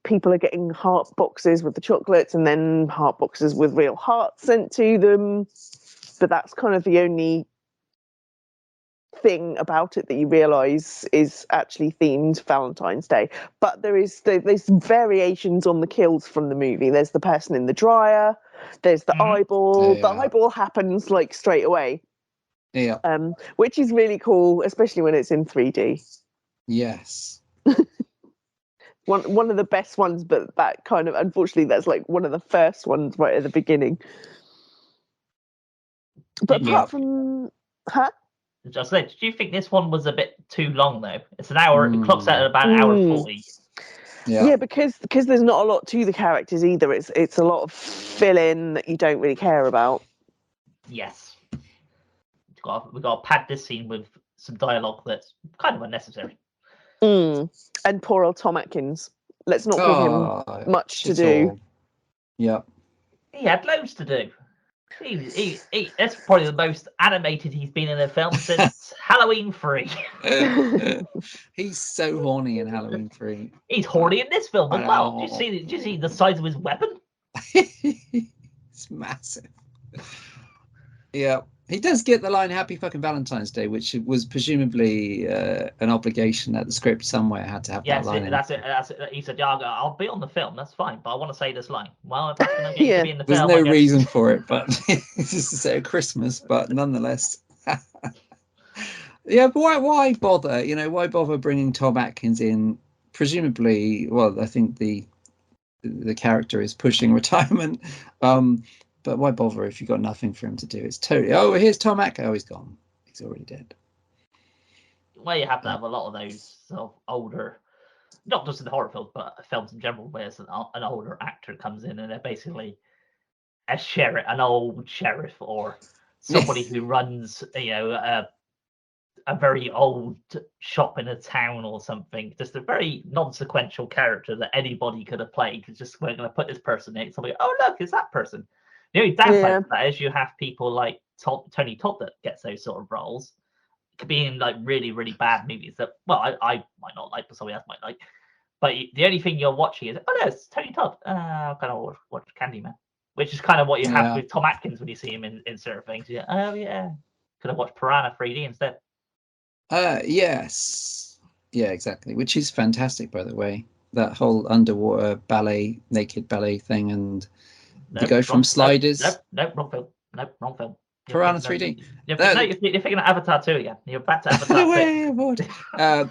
People are getting heart boxes with the chocolates and then heart boxes with real hearts sent to them. But that's kind of the only thing about it that you realise is actually themed Valentine's Day. But there's variations on the kills from the movie. There's the person in the dryer. There's the eyeball. The eyeball happens like straight away. Yeah. Which is really cool, especially when it's in 3D. Yes. One of the best ones, but that kind of, unfortunately, that's like one of the first ones right at the beginning. But apart from, huh? Just say, did you think this one was a bit too long though? It's an hour. It clocks out at about an hour 40. Yeah, because there's not a lot to the characters either. It's a lot of fill-in that you don't really care about. Yes, we got to pad this scene with some dialogue that's kind of unnecessary. And poor old Tom Atkins. Let's not give him much to do. Yeah, he had loads to do. He that's probably the most animated he's been in a film since Halloween 3. He's so horny in Halloween 3. He's horny in this film as well. Do you see the size of his weapon? It's massive. Yeah, he does get the line "Happy fucking Valentine's Day," which was presumably an obligation that the script somewhere had to have that line. That's it. He said, "Yeah, I'll be on the film. That's fine, but I want to say this line." Well, if that's going to get to be in the film, there's no reason for it, but it's just to say Christmas. But nonetheless, yeah. But why bother? You know, why bother bringing Tom Atkins in? Presumably, well, I think the character is pushing retirement. But why bother if you've got nothing for him to do? It's totally, here's Tom Atkins. Oh, he's gone. He's already dead. Well, you have to have a lot of those sort of older, not just in the horror films, but films in general, where an older actor comes in and they're basically a sheriff, an old sheriff, or somebody who runs, a very old shop in a town or something. Just a very non-sequential character that anybody could have played. It's just, we're going to put this person in. Somebody, oh, look, it's that person. The only downside to that is you have people like Tony Todd that gets those sort of roles. It could be in like really, really bad movies that, well, I might not like, but somebody else might like. But the only thing you're watching is, oh no, it's Tony Todd. I'm kind of watch Candyman, which is kind of what you have with Tom Atkins when you see him in certain things. Yeah, oh yeah, could have watched Piranha 3D instead. Yes, yeah, exactly. Which is fantastic, by the way. That whole underwater ballet, naked ballet thing, and they go from sliders. No, wrong film. No, wrong film. Piranha 3D. You're thinking of Avatar 2 again. You're back to Avatar 2.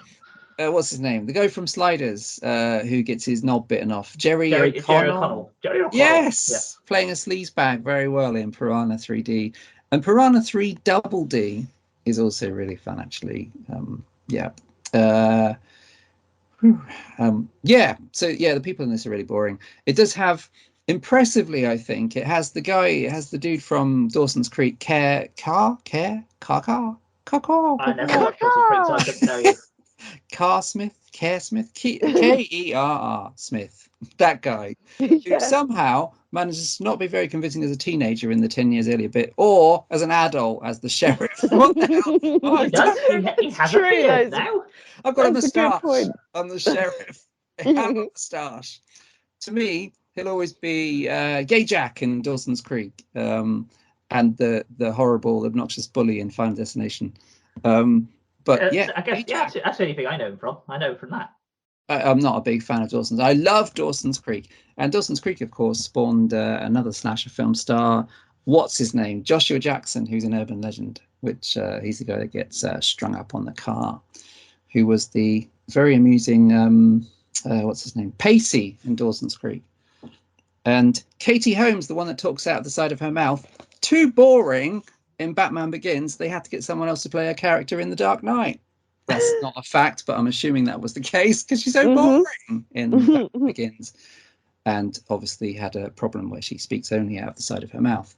What's his name? The guy from Sliders, who gets his knob bitten off. Jerry O'Connell. Yes, playing a sleazebag very well in Piranha 3D. And Piranha 3 Double D is also really fun, actually. So the people in this are really boring. It does have, impressively, I think, it has the dude from Dawson's Creek, Care Smith, Kerr Smith, that guy, who somehow manages to not be very convincing as a teenager in the 10 years earlier bit, or as an adult as the sheriff. What the hell? He has a beard now. I've got a moustache. I'm the sheriff. I have a moustache. To me, he'll always be Gay Jack in Dawson's Creek, and the horrible, obnoxious bully in Final Destination. But I guess that's the only thing I know him from. I know him from that. I'm not a big fan of Dawson's. I love Dawson's Creek, and Dawson's Creek, of course, spawned another slasher film star. What's his name? Joshua Jackson, who's an urban legend. Which he's the guy that gets strung up on the car. Who was the very amusing what's his name? Pacey in Dawson's Creek. And Katie Holmes, the one that talks out the side of her mouth, too boring in Batman Begins. They had to get someone else to play a character in The Dark Knight. That's not a fact, but I'm assuming that was the case because she's so boring in Batman Begins. And obviously had a problem where she speaks only out of the side of her mouth.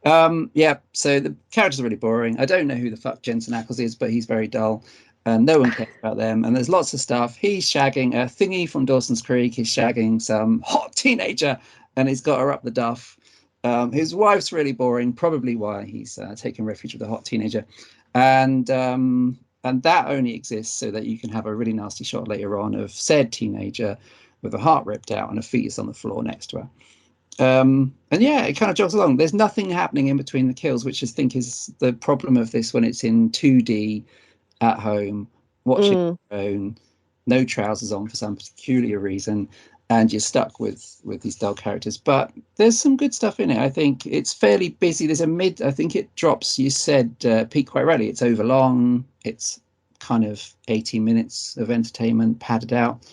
So the characters are really boring. I don't know who the fuck Jensen Ackles is, but he's very dull. No one cares about them. And there's lots of stuff. He's shagging a thingy from Dawson's Creek. He's shagging some hot teenager, and he's got her up the duff. His wife's really boring, probably why he's taking refuge with a hot teenager. And that only exists so that you can have a really nasty shot later on of said teenager with a heart ripped out and a fetus on the floor next to her. It kind of jogs along. There's nothing happening in between the kills, which I think is the problem of this when it's in 2D at home, watching your own, no trousers on for some peculiar reason, and you're stuck with these dull characters. But there's some good stuff in it. I think it's fairly busy. There's I think it drops, you said, Pete, quite rightly, it's overlong. It's kind of 80 minutes of entertainment padded out.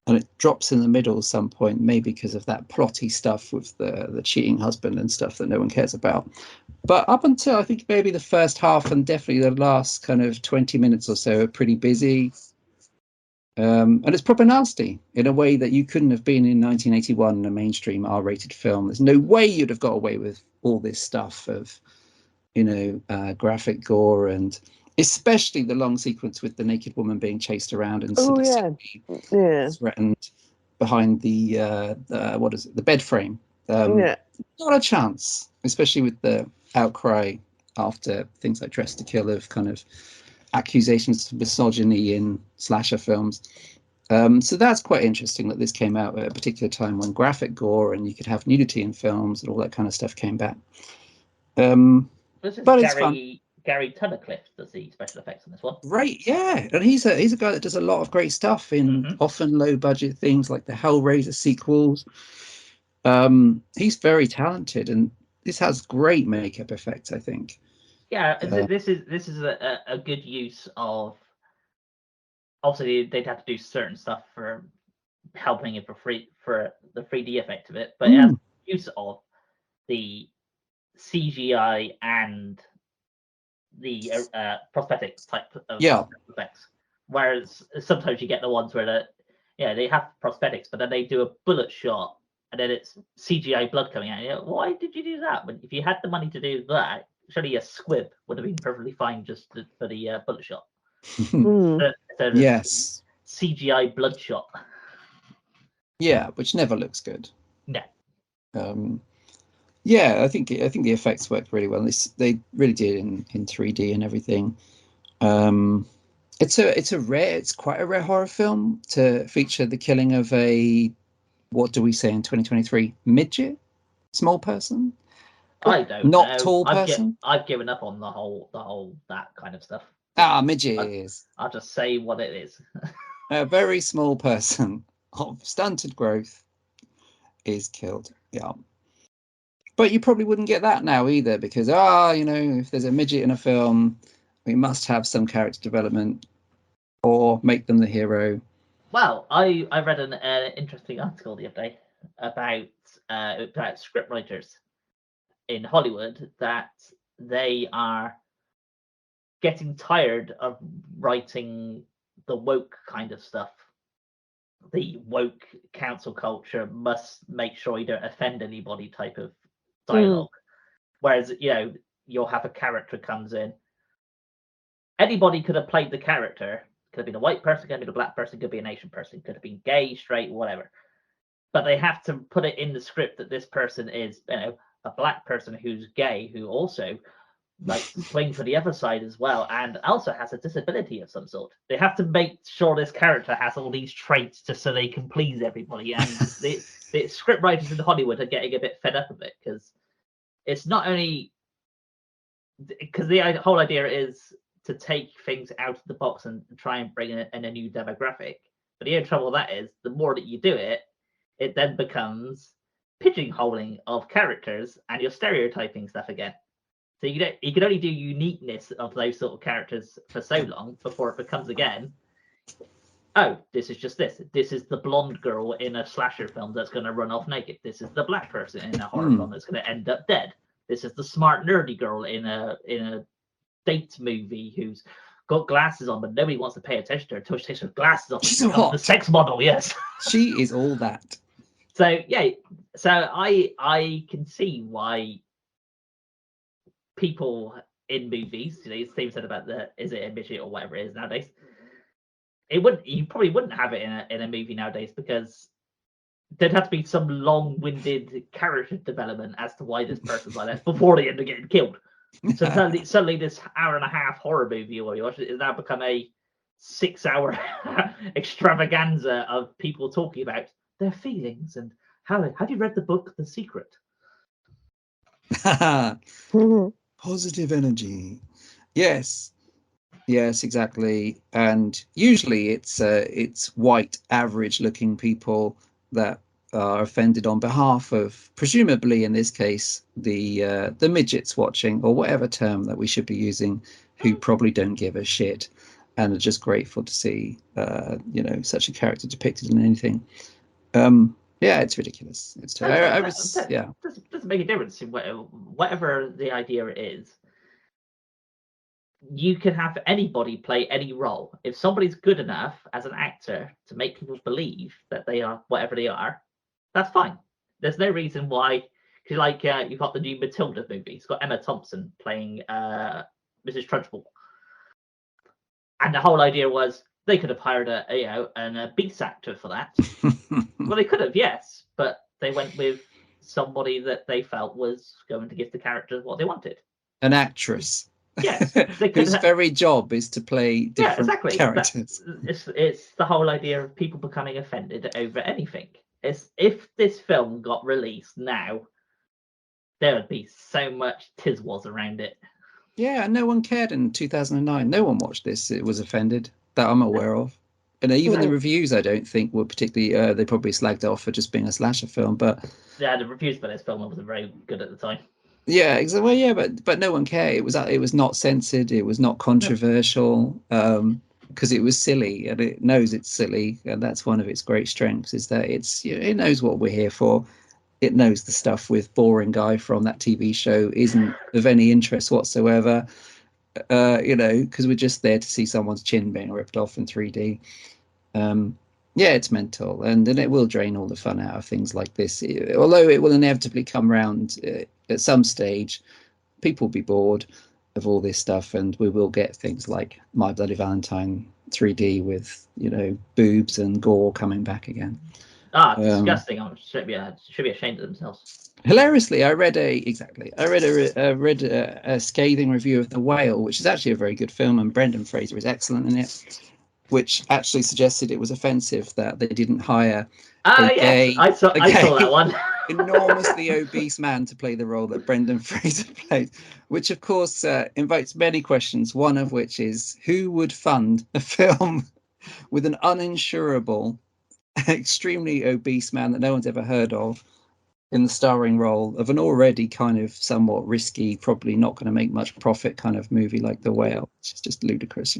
and it drops in the middle at some point, maybe because of that plotty stuff with the cheating husband and stuff that no one cares about. But up until I think maybe the first half and definitely the last kind of 20 minutes or so are pretty busy. And it's proper nasty in a way that you couldn't have been in 1981 in a mainstream R-rated film. There's no way you'd have got away with all this stuff of, graphic gore, and especially the long sequence with the naked woman being chased around and threatened behind the bed frame. Not a chance, especially with the outcry after things like Dress to Kill of kind of accusations of misogyny in slasher films. So that's quite interesting that this came out at a particular time when graphic gore and you could have nudity in films and all that kind of stuff came back. But it's fun. Gary Tunnicliffe does the special effects on this one. Right, yeah. And he's a guy that does a lot of great stuff in often low budget things like the Hellraiser sequels. He's very talented, and this has great makeup effects, I think. Yeah, this is a good use of. Obviously, they'd have to do certain stuff for helping it for the 3D effect of it, but it has use of the CGI and the prosthetic type of effects. Whereas sometimes you get the ones where they have prosthetics, but then they do a bullet shot and then it's CGI blood coming out. Why did you do that? If you had the money to do that, surely a squib would have been perfectly fine just for the bullet shot. Yes. CGI bloodshot. Yeah, which never looks good. No. Yeah, I think the effects worked really well. They really did in 3D and everything. It's quite a rare horror film to feature the killing of a, what do we say in 2023, midget, small person. I don't not know. Tall person. I've given up on the whole that kind of stuff. Midget. I'll just say what it is. A very small person of stunted growth is killed. Yeah. But you probably wouldn't get that now either, because if there's a midget in a film, we must have some character development or make them the hero. Well, I read an interesting article the other day about scriptwriters in Hollywood, that they are getting tired of writing the woke kind of stuff. The woke cancel culture must make sure you don't offend anybody type of dialogue. Whereas, you'll have a character comes in. Anybody could have played the character. Could have been a white person, could have been a black person, could be an Asian person, could have been gay, straight, whatever. But they have to put it in the script that this person is, a black person who's gay, who also likes to swing for the other side as well, and also has a disability of some sort. They have to make sure this character has all these traits just so they can please everybody. And the script writers in Hollywood are getting a bit fed up of it, because it's not only because the whole idea is to take things out of the box and try and bring in a new demographic. But the only trouble with that is the more that you do it, it then becomes pigeonholing of characters, and you're stereotyping stuff again. So you can only do uniqueness of those sort of characters for so long before it becomes again, this is just this. This is the blonde girl in a slasher film that's going to run off naked. This is the black person in a horror film that's going to end up dead. This is the smart nerdy girl in a date movie who's got glasses on, but nobody wants to pay attention to her until she takes her glasses off. She's the sex model, yes. She is all that. So I can see why people in movies, Steve said about is it a midget or whatever it is nowadays. You probably wouldn't have it in a movie nowadays, because there'd have to be some long-winded character development as to why this person's like that before they end up getting killed. So suddenly this hour-and-a-half horror movie or you watch it has now become a 6-hour extravaganza of people talking about their feelings and have you read the book The Secret? Positive energy. Yes, exactly. And usually it's white, average-looking people that are offended on behalf of, presumably in this case, the midgets watching, or whatever term that we should be using, who probably don't give a shit. and are just grateful to see such a character depicted in anything. Yeah, it's ridiculous. It's doesn't make a difference in whatever the idea is. You can have anybody play any role. If somebody's good enough as an actor to make people believe that they are whatever they are, that's fine. There's no reason why. Because you've got the new Matilda movie. It's got Emma Thompson playing Mrs. Trunchbull, and the whole idea was they could have hired a beast actor for that. Well, they could have, yes, but they went with somebody that they felt was going to give the character what they wanted. An actress. Yes, whose very job is to play different characters. It's the whole idea of people becoming offended over anything. If this film got released now, there would be so much tiswas around it. Yeah, no one cared in 2009. No one watched this. It was offended that I'm aware of. And even the reviews, I don't think were particularly. They probably slagged it off for just being a slasher film. But yeah, the reviews for this film wasn't very good at the time. Yeah, exactly. Well, yeah, but no one cared. It was not censored. It was not controversial because it was silly, and it knows it's silly, and that's one of its great strengths is that it knows what we're here for. It knows the stuff with boring guy from that TV show isn't of any interest whatsoever. Because we're just there to see someone's chin being ripped off in 3D. Yeah, it's mental, and then it will drain all the fun out of things like this. Although it will inevitably come round at some stage, people will be bored of all this stuff, and we will get things like My Bloody Valentine 3D with boobs and gore coming back again. Disgusting! Should be ashamed of themselves. Hilariously, I read a scathing review of The Whale, which is actually a very good film, and Brendan Fraser is excellent in it, which actually suggested it was offensive that they didn't hire I saw that one. enormously obese man to play the role that Brendan Fraser played, which of course invokes many questions, one of which is who would fund a film with an uninsurable, extremely obese man that no one's ever heard of in the starring role of an already kind of somewhat risky, probably not going to make much profit kind of movie like The Whale. It's just ludicrous,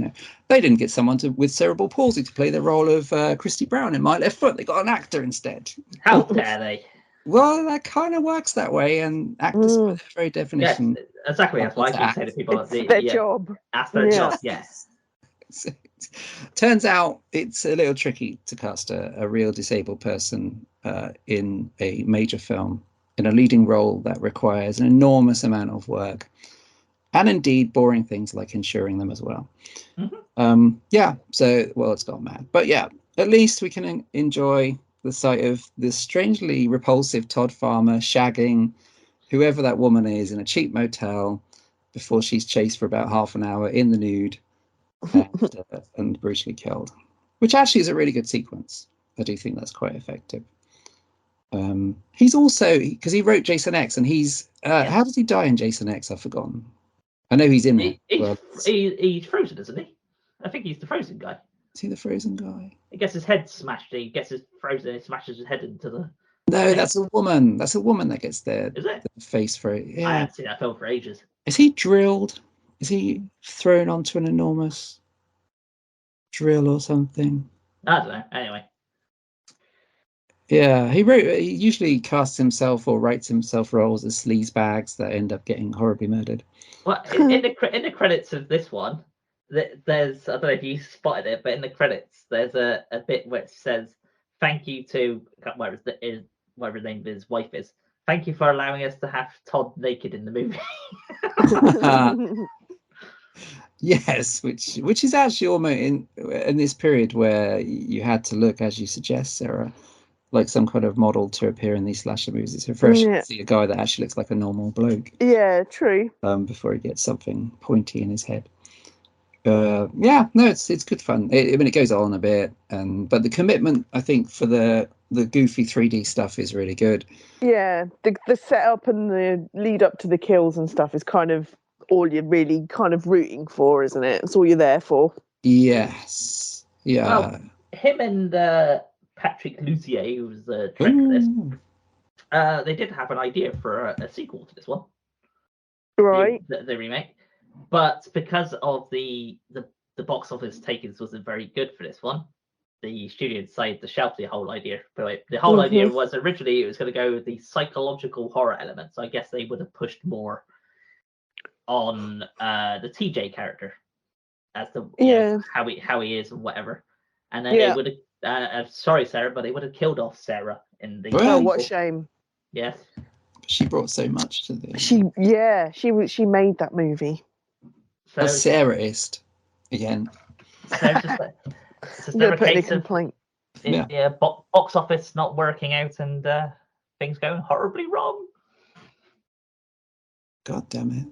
They didn't get someone with cerebral palsy to play the role of Christy Brown in My Left Foot. They got an actor instead. How dare they? Well, that kind of works that way, and actors by their very definition. Yes, exactly. That's why I keep saying to people, it's their job. That's their job. Yes. Turns out it's a little tricky to cast a real disabled person in a major film in a leading role that requires an enormous amount of work, and indeed boring things like insuring them as well. Mm-hmm. It's gone mad, but yeah, at least we can enjoy the sight of this strangely repulsive Todd Farmer shagging whoever that woman is in a cheap motel before she's chased for about half an hour in the nude and brutally killed, which actually is a really good sequence. I do think that's quite effective. He's also, because he wrote Jason X, and he's how does he die in Jason X? I've forgotten. I know he's in it. He's frozen, isn't he? I think he's the frozen guy. Is he the frozen guy? He gets his head smashed. He gets his frozen. He smashes his head into the. No, that's a woman. That's a woman that gets the face for it. Yeah. I haven't seen that film for ages. Is he drilled? Is he thrown onto an enormous drill or something? I don't know. Anyway. Yeah, he usually casts himself or writes himself roles as sleazebags that end up getting horribly murdered. Well, in the credits of this one, there's, I don't know if you spotted it, but in the credits there's a bit where it says thank you to whatever his name of his wife is. Thank you for allowing us to have Todd naked in the movie. Yes, which is actually almost in this period where you had to look, as you suggest, Sarah, like some kind of model to appear in these slasher movies. It's refreshing to see a guy that actually looks like a normal bloke. Yeah, true. Before he gets something pointy in his head. It's good fun. It goes on a bit, but the commitment, I think, for the goofy 3D stuff is really good. Yeah, the setup and the lead up to the kills and stuff is kind of all you're really kind of rooting for, isn't it? It's all you're there for. Yes. Yeah. Well, him and Patrick Lussier, who was the director of this, they did have an idea for a sequel to this one. Right. The remake. But because of the the box office takings wasn't very good for this one. The studio decided to shelf the whole idea. But the whole idea was originally it was going to go with the psychological horror element. So I guess they would have pushed more on the TJ character as the know, how he is and whatever. And then they would have sorry Sarah, but they would have killed off Sarah in the. Oh, what a shame! Yes, she brought so much to the. She made that movie. So, a Sarahist again. So it's just never a case of complaint. Box office not working out and things going horribly wrong. God damn it!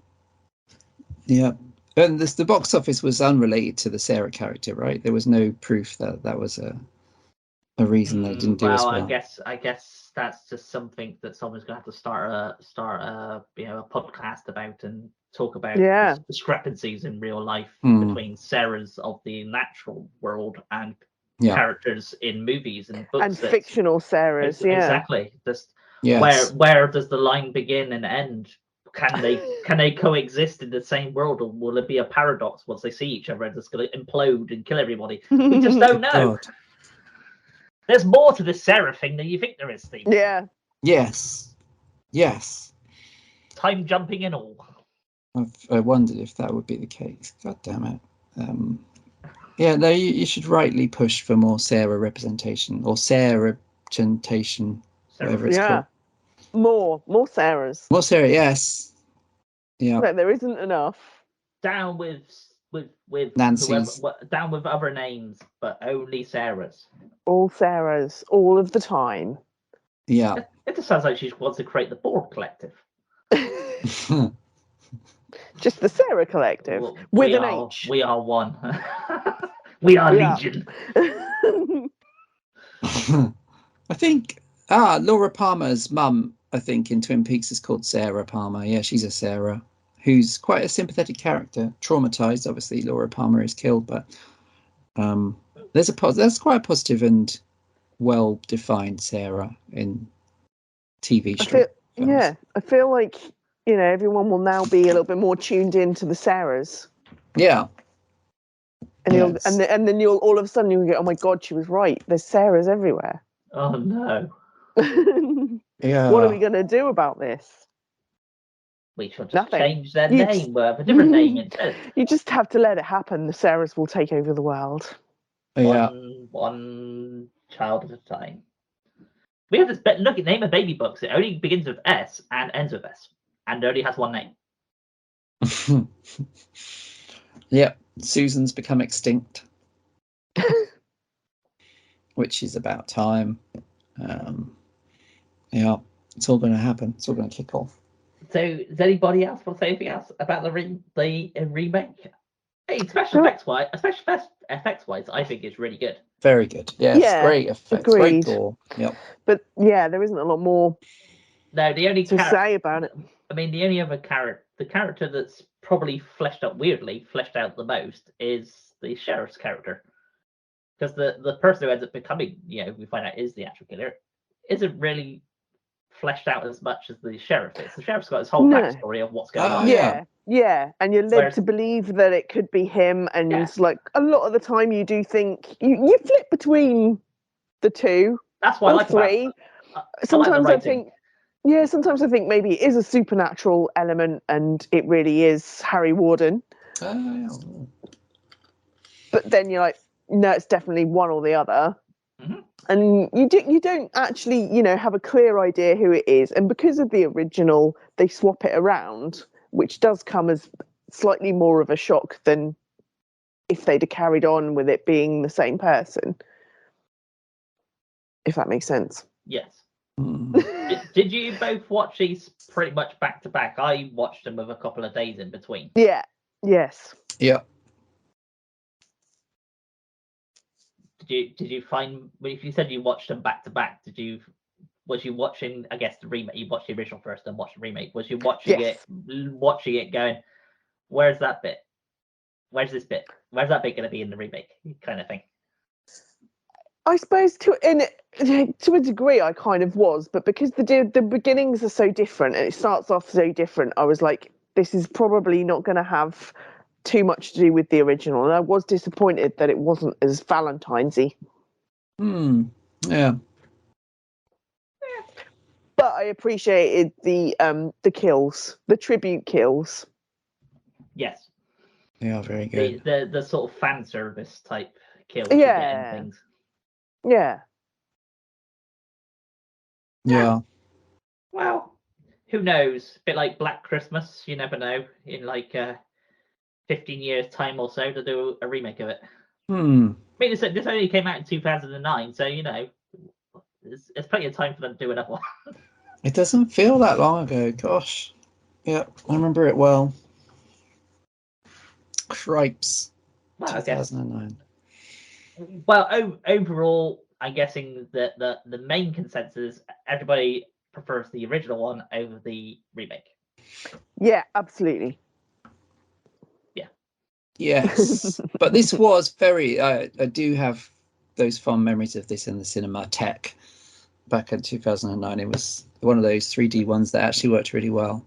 Yeah, and the box office was unrelated to the Sarah character, right? There was no proof that was a reason they didn't do as well. I guess that's just something that someone's going to have to start a podcast about and talk about discrepancies in real life between Sarahs of the natural world and characters in movies and books and fictional Sarahs. Exactly. Just where does the line begin and end? Can they coexist in the same world, or will it be a paradox once they see each other and it's going to implode and kill everybody? We just don't know. God. There's more to this Sarah thing than you think there is, Steve. Yeah. Yes. Time jumping and all. I wondered if that would be the case. God damn it. No, you should rightly push for more Sarah representation or Sarah-gentation, whatever it's called. More Sarahs. More Sarah, yes. Yeah. Like, there isn't enough. Down with Nancy's. Down with other names, but only Sarahs. All Sarahs, all of the time. Yeah. It just sounds like she wants to create the Board Collective. Just the Sarah Collective with an H. We are one. We are Legion. I think Laura Palmer's mum, I think, in Twin Peaks is called Sarah Palmer. Yeah, she's a Sarah who's quite a sympathetic character. Traumatized, obviously. Laura Palmer is killed, but there's quite a positive and well-defined Sarah in TV films. I feel like everyone will now be a little bit more tuned into the Sarahs. Yeah. And and then you'll all of a sudden you'll go, oh my God, she was right. There's Sarahs everywhere. Oh no. Yeah. What are we going to do about this? We should just change their name, have a different name instead. You just have to let it happen. The Sarahs will take over the world. Yeah. One child at a time. We have this name a baby books. It only begins with S and ends with S, and only has one name. Yeah, Susan's become extinct, which is about time. It's all going to happen. It's all going to kick off. So, does anybody else want to say anything else about the remake? Hey, special effects wise, I think it's really good. Very good. Yes, great effects, great gore. Yep. But there isn't a lot more. No, the only to say about it. I mean, the only other the character that's probably fleshed out the most is the sheriff's character, because the person who ends up becoming, we find out is the actual killer, isn't really fleshed out as much as the sheriff is. The sheriff's got his whole backstory of what's going on. Yeah, and you're led to believe that it could be him, and like a lot of the time you do think you flip between the two. That's why I like three. Sometimes I think maybe it is a supernatural element, and it really is Harry Warden. But then you're like, no, it's definitely one or the other. Mm-hmm. And you don't actually, have a clear idea who it is. And because of the original, they swap it around, which does come as slightly more of a shock than if they'd have carried on with it being the same person. If that makes sense. Yes. Did you both watch these pretty much back to back? I watched them with a couple of days in between. Yeah. Yes. Yeah. Did you find, if you said you watched them back to back, was you watching, I guess, the remake? You watched the original first and watched the remake. Was you watching it going, where's that bit? Where's this bit? Where's that bit going to be in the remake? Kind of thing. I suppose to a degree I kind of was, but because the beginnings are so different and it starts off so different, I was like, this is probably not going to have too much to do with the original, and I was disappointed that it wasn't as Valentine's-y. Yeah. But I appreciated the kills, the tribute kills. Yes. They are very good. The sort of fan service type kills you get in things. Yeah. Yeah. Well, who knows? A bit like Black Christmas, you never know. In like 15 years' time or so, to do a remake of it. I mean, this only came out in 2009, so there's plenty of time for them to do another one. It doesn't feel that long ago. Gosh. Yeah, I remember it well. Cripes. Well, 2009. Well, overall, I'm guessing that the main consensus, everybody prefers the original one over the remake. Yeah, absolutely. Yeah. Yes. But this was very, I do have those fond memories of this in the cinema tech back in 2009. It was one of those 3D ones that actually worked really well.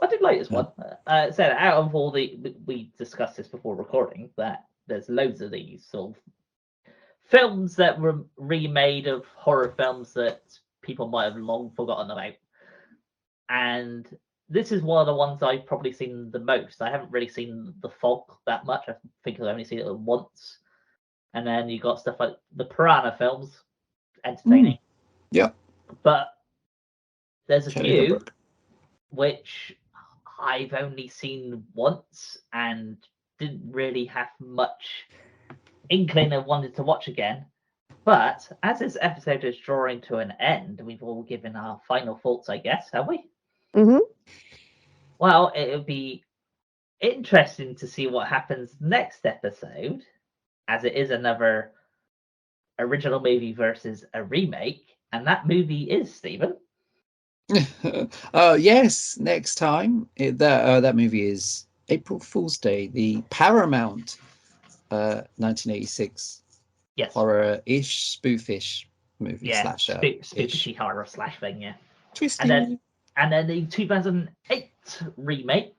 I did like this one. So out of all we discussed this before recording, that there's loads of these sort of films that were remade of horror films that people might have long forgotten about. And this is one of the ones I've probably seen the most. I haven't really seen The Fog that much. I think I've only seen it once. And then you got stuff like the Piranha films, entertaining. Yeah. But there's a Shelley few Hook. which I've only seen once and didn't really have much inkling of wanting to watch again. But as this episode is drawing to an end, we've all given our final thoughts, I guess, have we? Mm-hmm. Well, it would be interesting to see what happens next episode, as it is another original movie versus a remake, and that movie is, Stephen. Yes, next time. That movie is April Fool's Day, the Paramount 1986 horror-ish, spoofish movie slasher. Spooky horror slash thing, yeah. Twisty. And then the 2008 remake,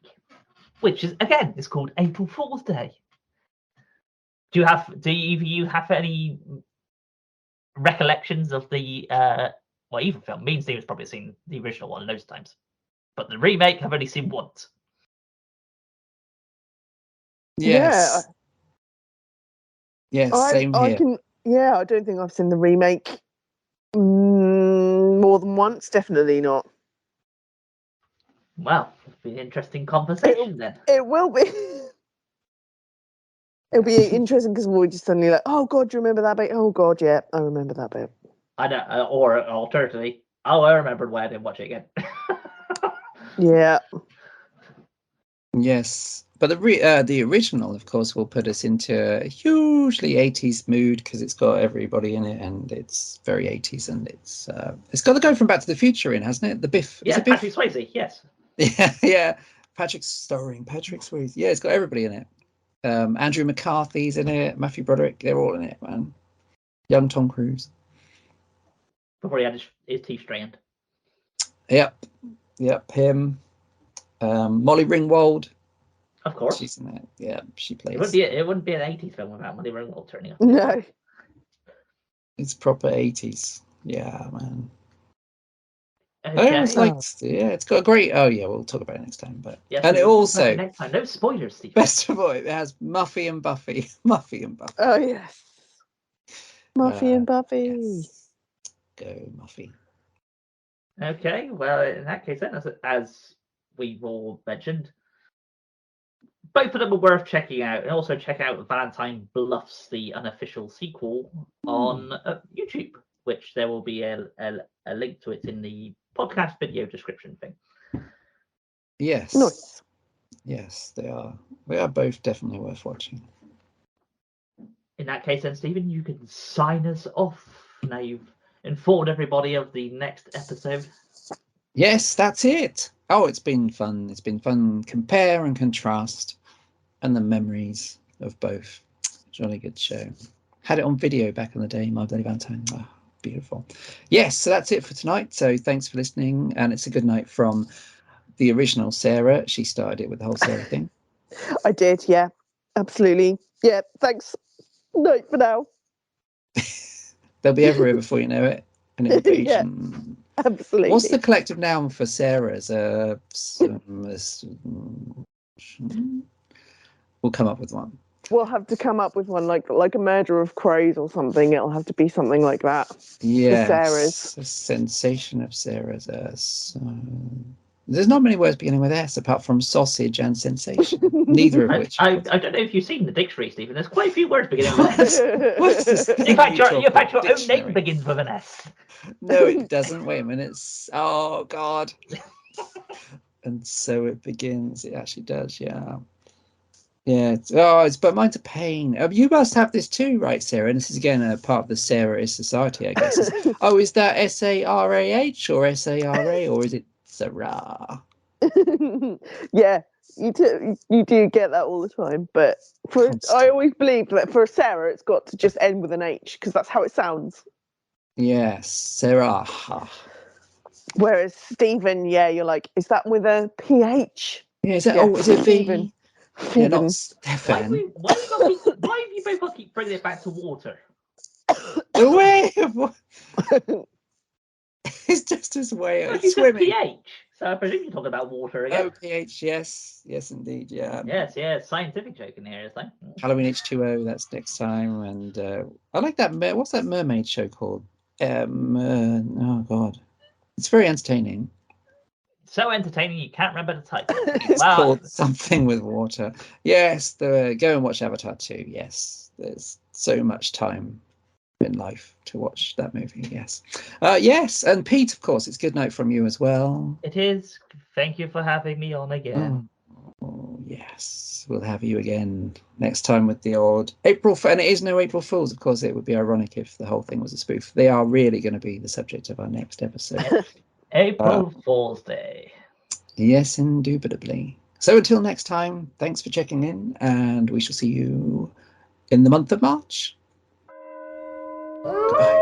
which is again is called April Fool's Day. Do you have any recollections of the even film? Me and Steve's probably seen the original one loads of times, but the remake I've only seen once. Yes. Yes, same here. I don't think I've seen the remake more than once. Definitely not. Well, it'll be an interesting conversation then. It will be. It'll be interesting because we'll just suddenly like, oh God, do you remember that bit? Oh God, yeah, I remember that bit. I know, or alternatively, I remembered why I didn't watch it again. Yeah. Yes, but the original, of course, will put us into a hugely 80s mood because it's got everybody in it and it's very 80s and it's got the guy from Back to the Future in, hasn't it? The Biff. Yeah, Biff? Patrick Swayze. Yes. Yeah. Starring Patrick Swayze. Yeah, it's got everybody in it. Andrew McCarthy's in it. Matthew Broderick. They're all in it, man. Young Tom Cruise. Before he had his teeth straightened. Yep, him. Molly Ringwald. Of course. She's in it. Yeah, she plays. It wouldn't be an 80s film without Molly Ringwald turning up. No. It's proper 80s. Yeah, man. Okay. I always liked. Yeah, it's got a great. Oh yeah, we'll talk about it next time. But yes, and it also next time. No spoilers, Steve. Best of all, it has Muffy and Buffy. Muffy and Buffy. Oh yes. Muffy and Buffy. Yes. Go Muffy. Okay, well in that case then, as we've all mentioned, both of them are worth checking out, and also check out Valentine Bluffs, the unofficial sequel, on YouTube, which there will be a link to it in the podcast video description thing. Yes. Nice. Yes, they are. They are both definitely worth watching. In that case then, Stephen, you can sign us off. Now you've informed everybody of the next episode. Yes, that's it. Oh, it's been fun. It's been fun. Compare and contrast and the memories of both. Jolly good show. Had it on video back in the day, My Bloody Valentine. Oh, beautiful. Yes, so that's it for tonight. So thanks for listening. And it's a good night from the original Sarah. She started it with the whole Sarah thing. I did, yeah. Absolutely. Yeah, thanks. Night for now. They'll be everywhere before you know it. An invasion. Absolutely. What's the collective noun for Sarah's? We'll come up with one. We'll have to come up with one, like a murder of crows or something. It'll have to be something like that. Yes. Sarah's. A sensation of Sarah's. There's not many words beginning with S apart from sausage and sensation. Neither of which. I don't know if you've seen the dictionary, Stephen. There's quite a few words beginning with S. What's this thing In fact, you your talk own dictionary? name begins with an S. No, it doesn't. Wait a minute. Oh, God. And so it begins. It actually does, yeah. Yeah. But mine's a pain. You must have this too, right, Sarah? And this is again a part of the Sarah is society, I guess. Is that SARAH or SARA or is it Sarah? Yeah, you do get that all the time. But I always believe that for Sarah, it's got to just end with an H because that's how it sounds. Yes, Sarah. Whereas Stephen, yeah, you're like, is that with a PH? Yeah, is it Stephen? V? Yeah, not Stefan. Why have you both got to keep bringing it back to water? The way of what? It's just his way of swimming. pH, so I presume you're talking about water again. Oh, pH, yes, indeed, yeah. Yes, scientific joke in here, isn't it? Halloween H2O, that's next time, and I like that. What's that mermaid show called? Oh God, it's very entertaining. So entertaining you can't remember the title. It's called something with water. Yes, go and watch Avatar 2. Yes, there's so much time in life to watch that movie. Yes. Yes, and Pete, of course, it's good night from you as well. It is. Thank you for having me on again. Oh yes, we'll have you again next time with the odd April and it is no April Fools. Of course, it would be ironic if the whole thing was a spoof. They are really going to be the subject of our next episode. April Fool's Day. Yes, indubitably. So until next time, thanks for checking in, and we shall see you in the month of March. Goodbye.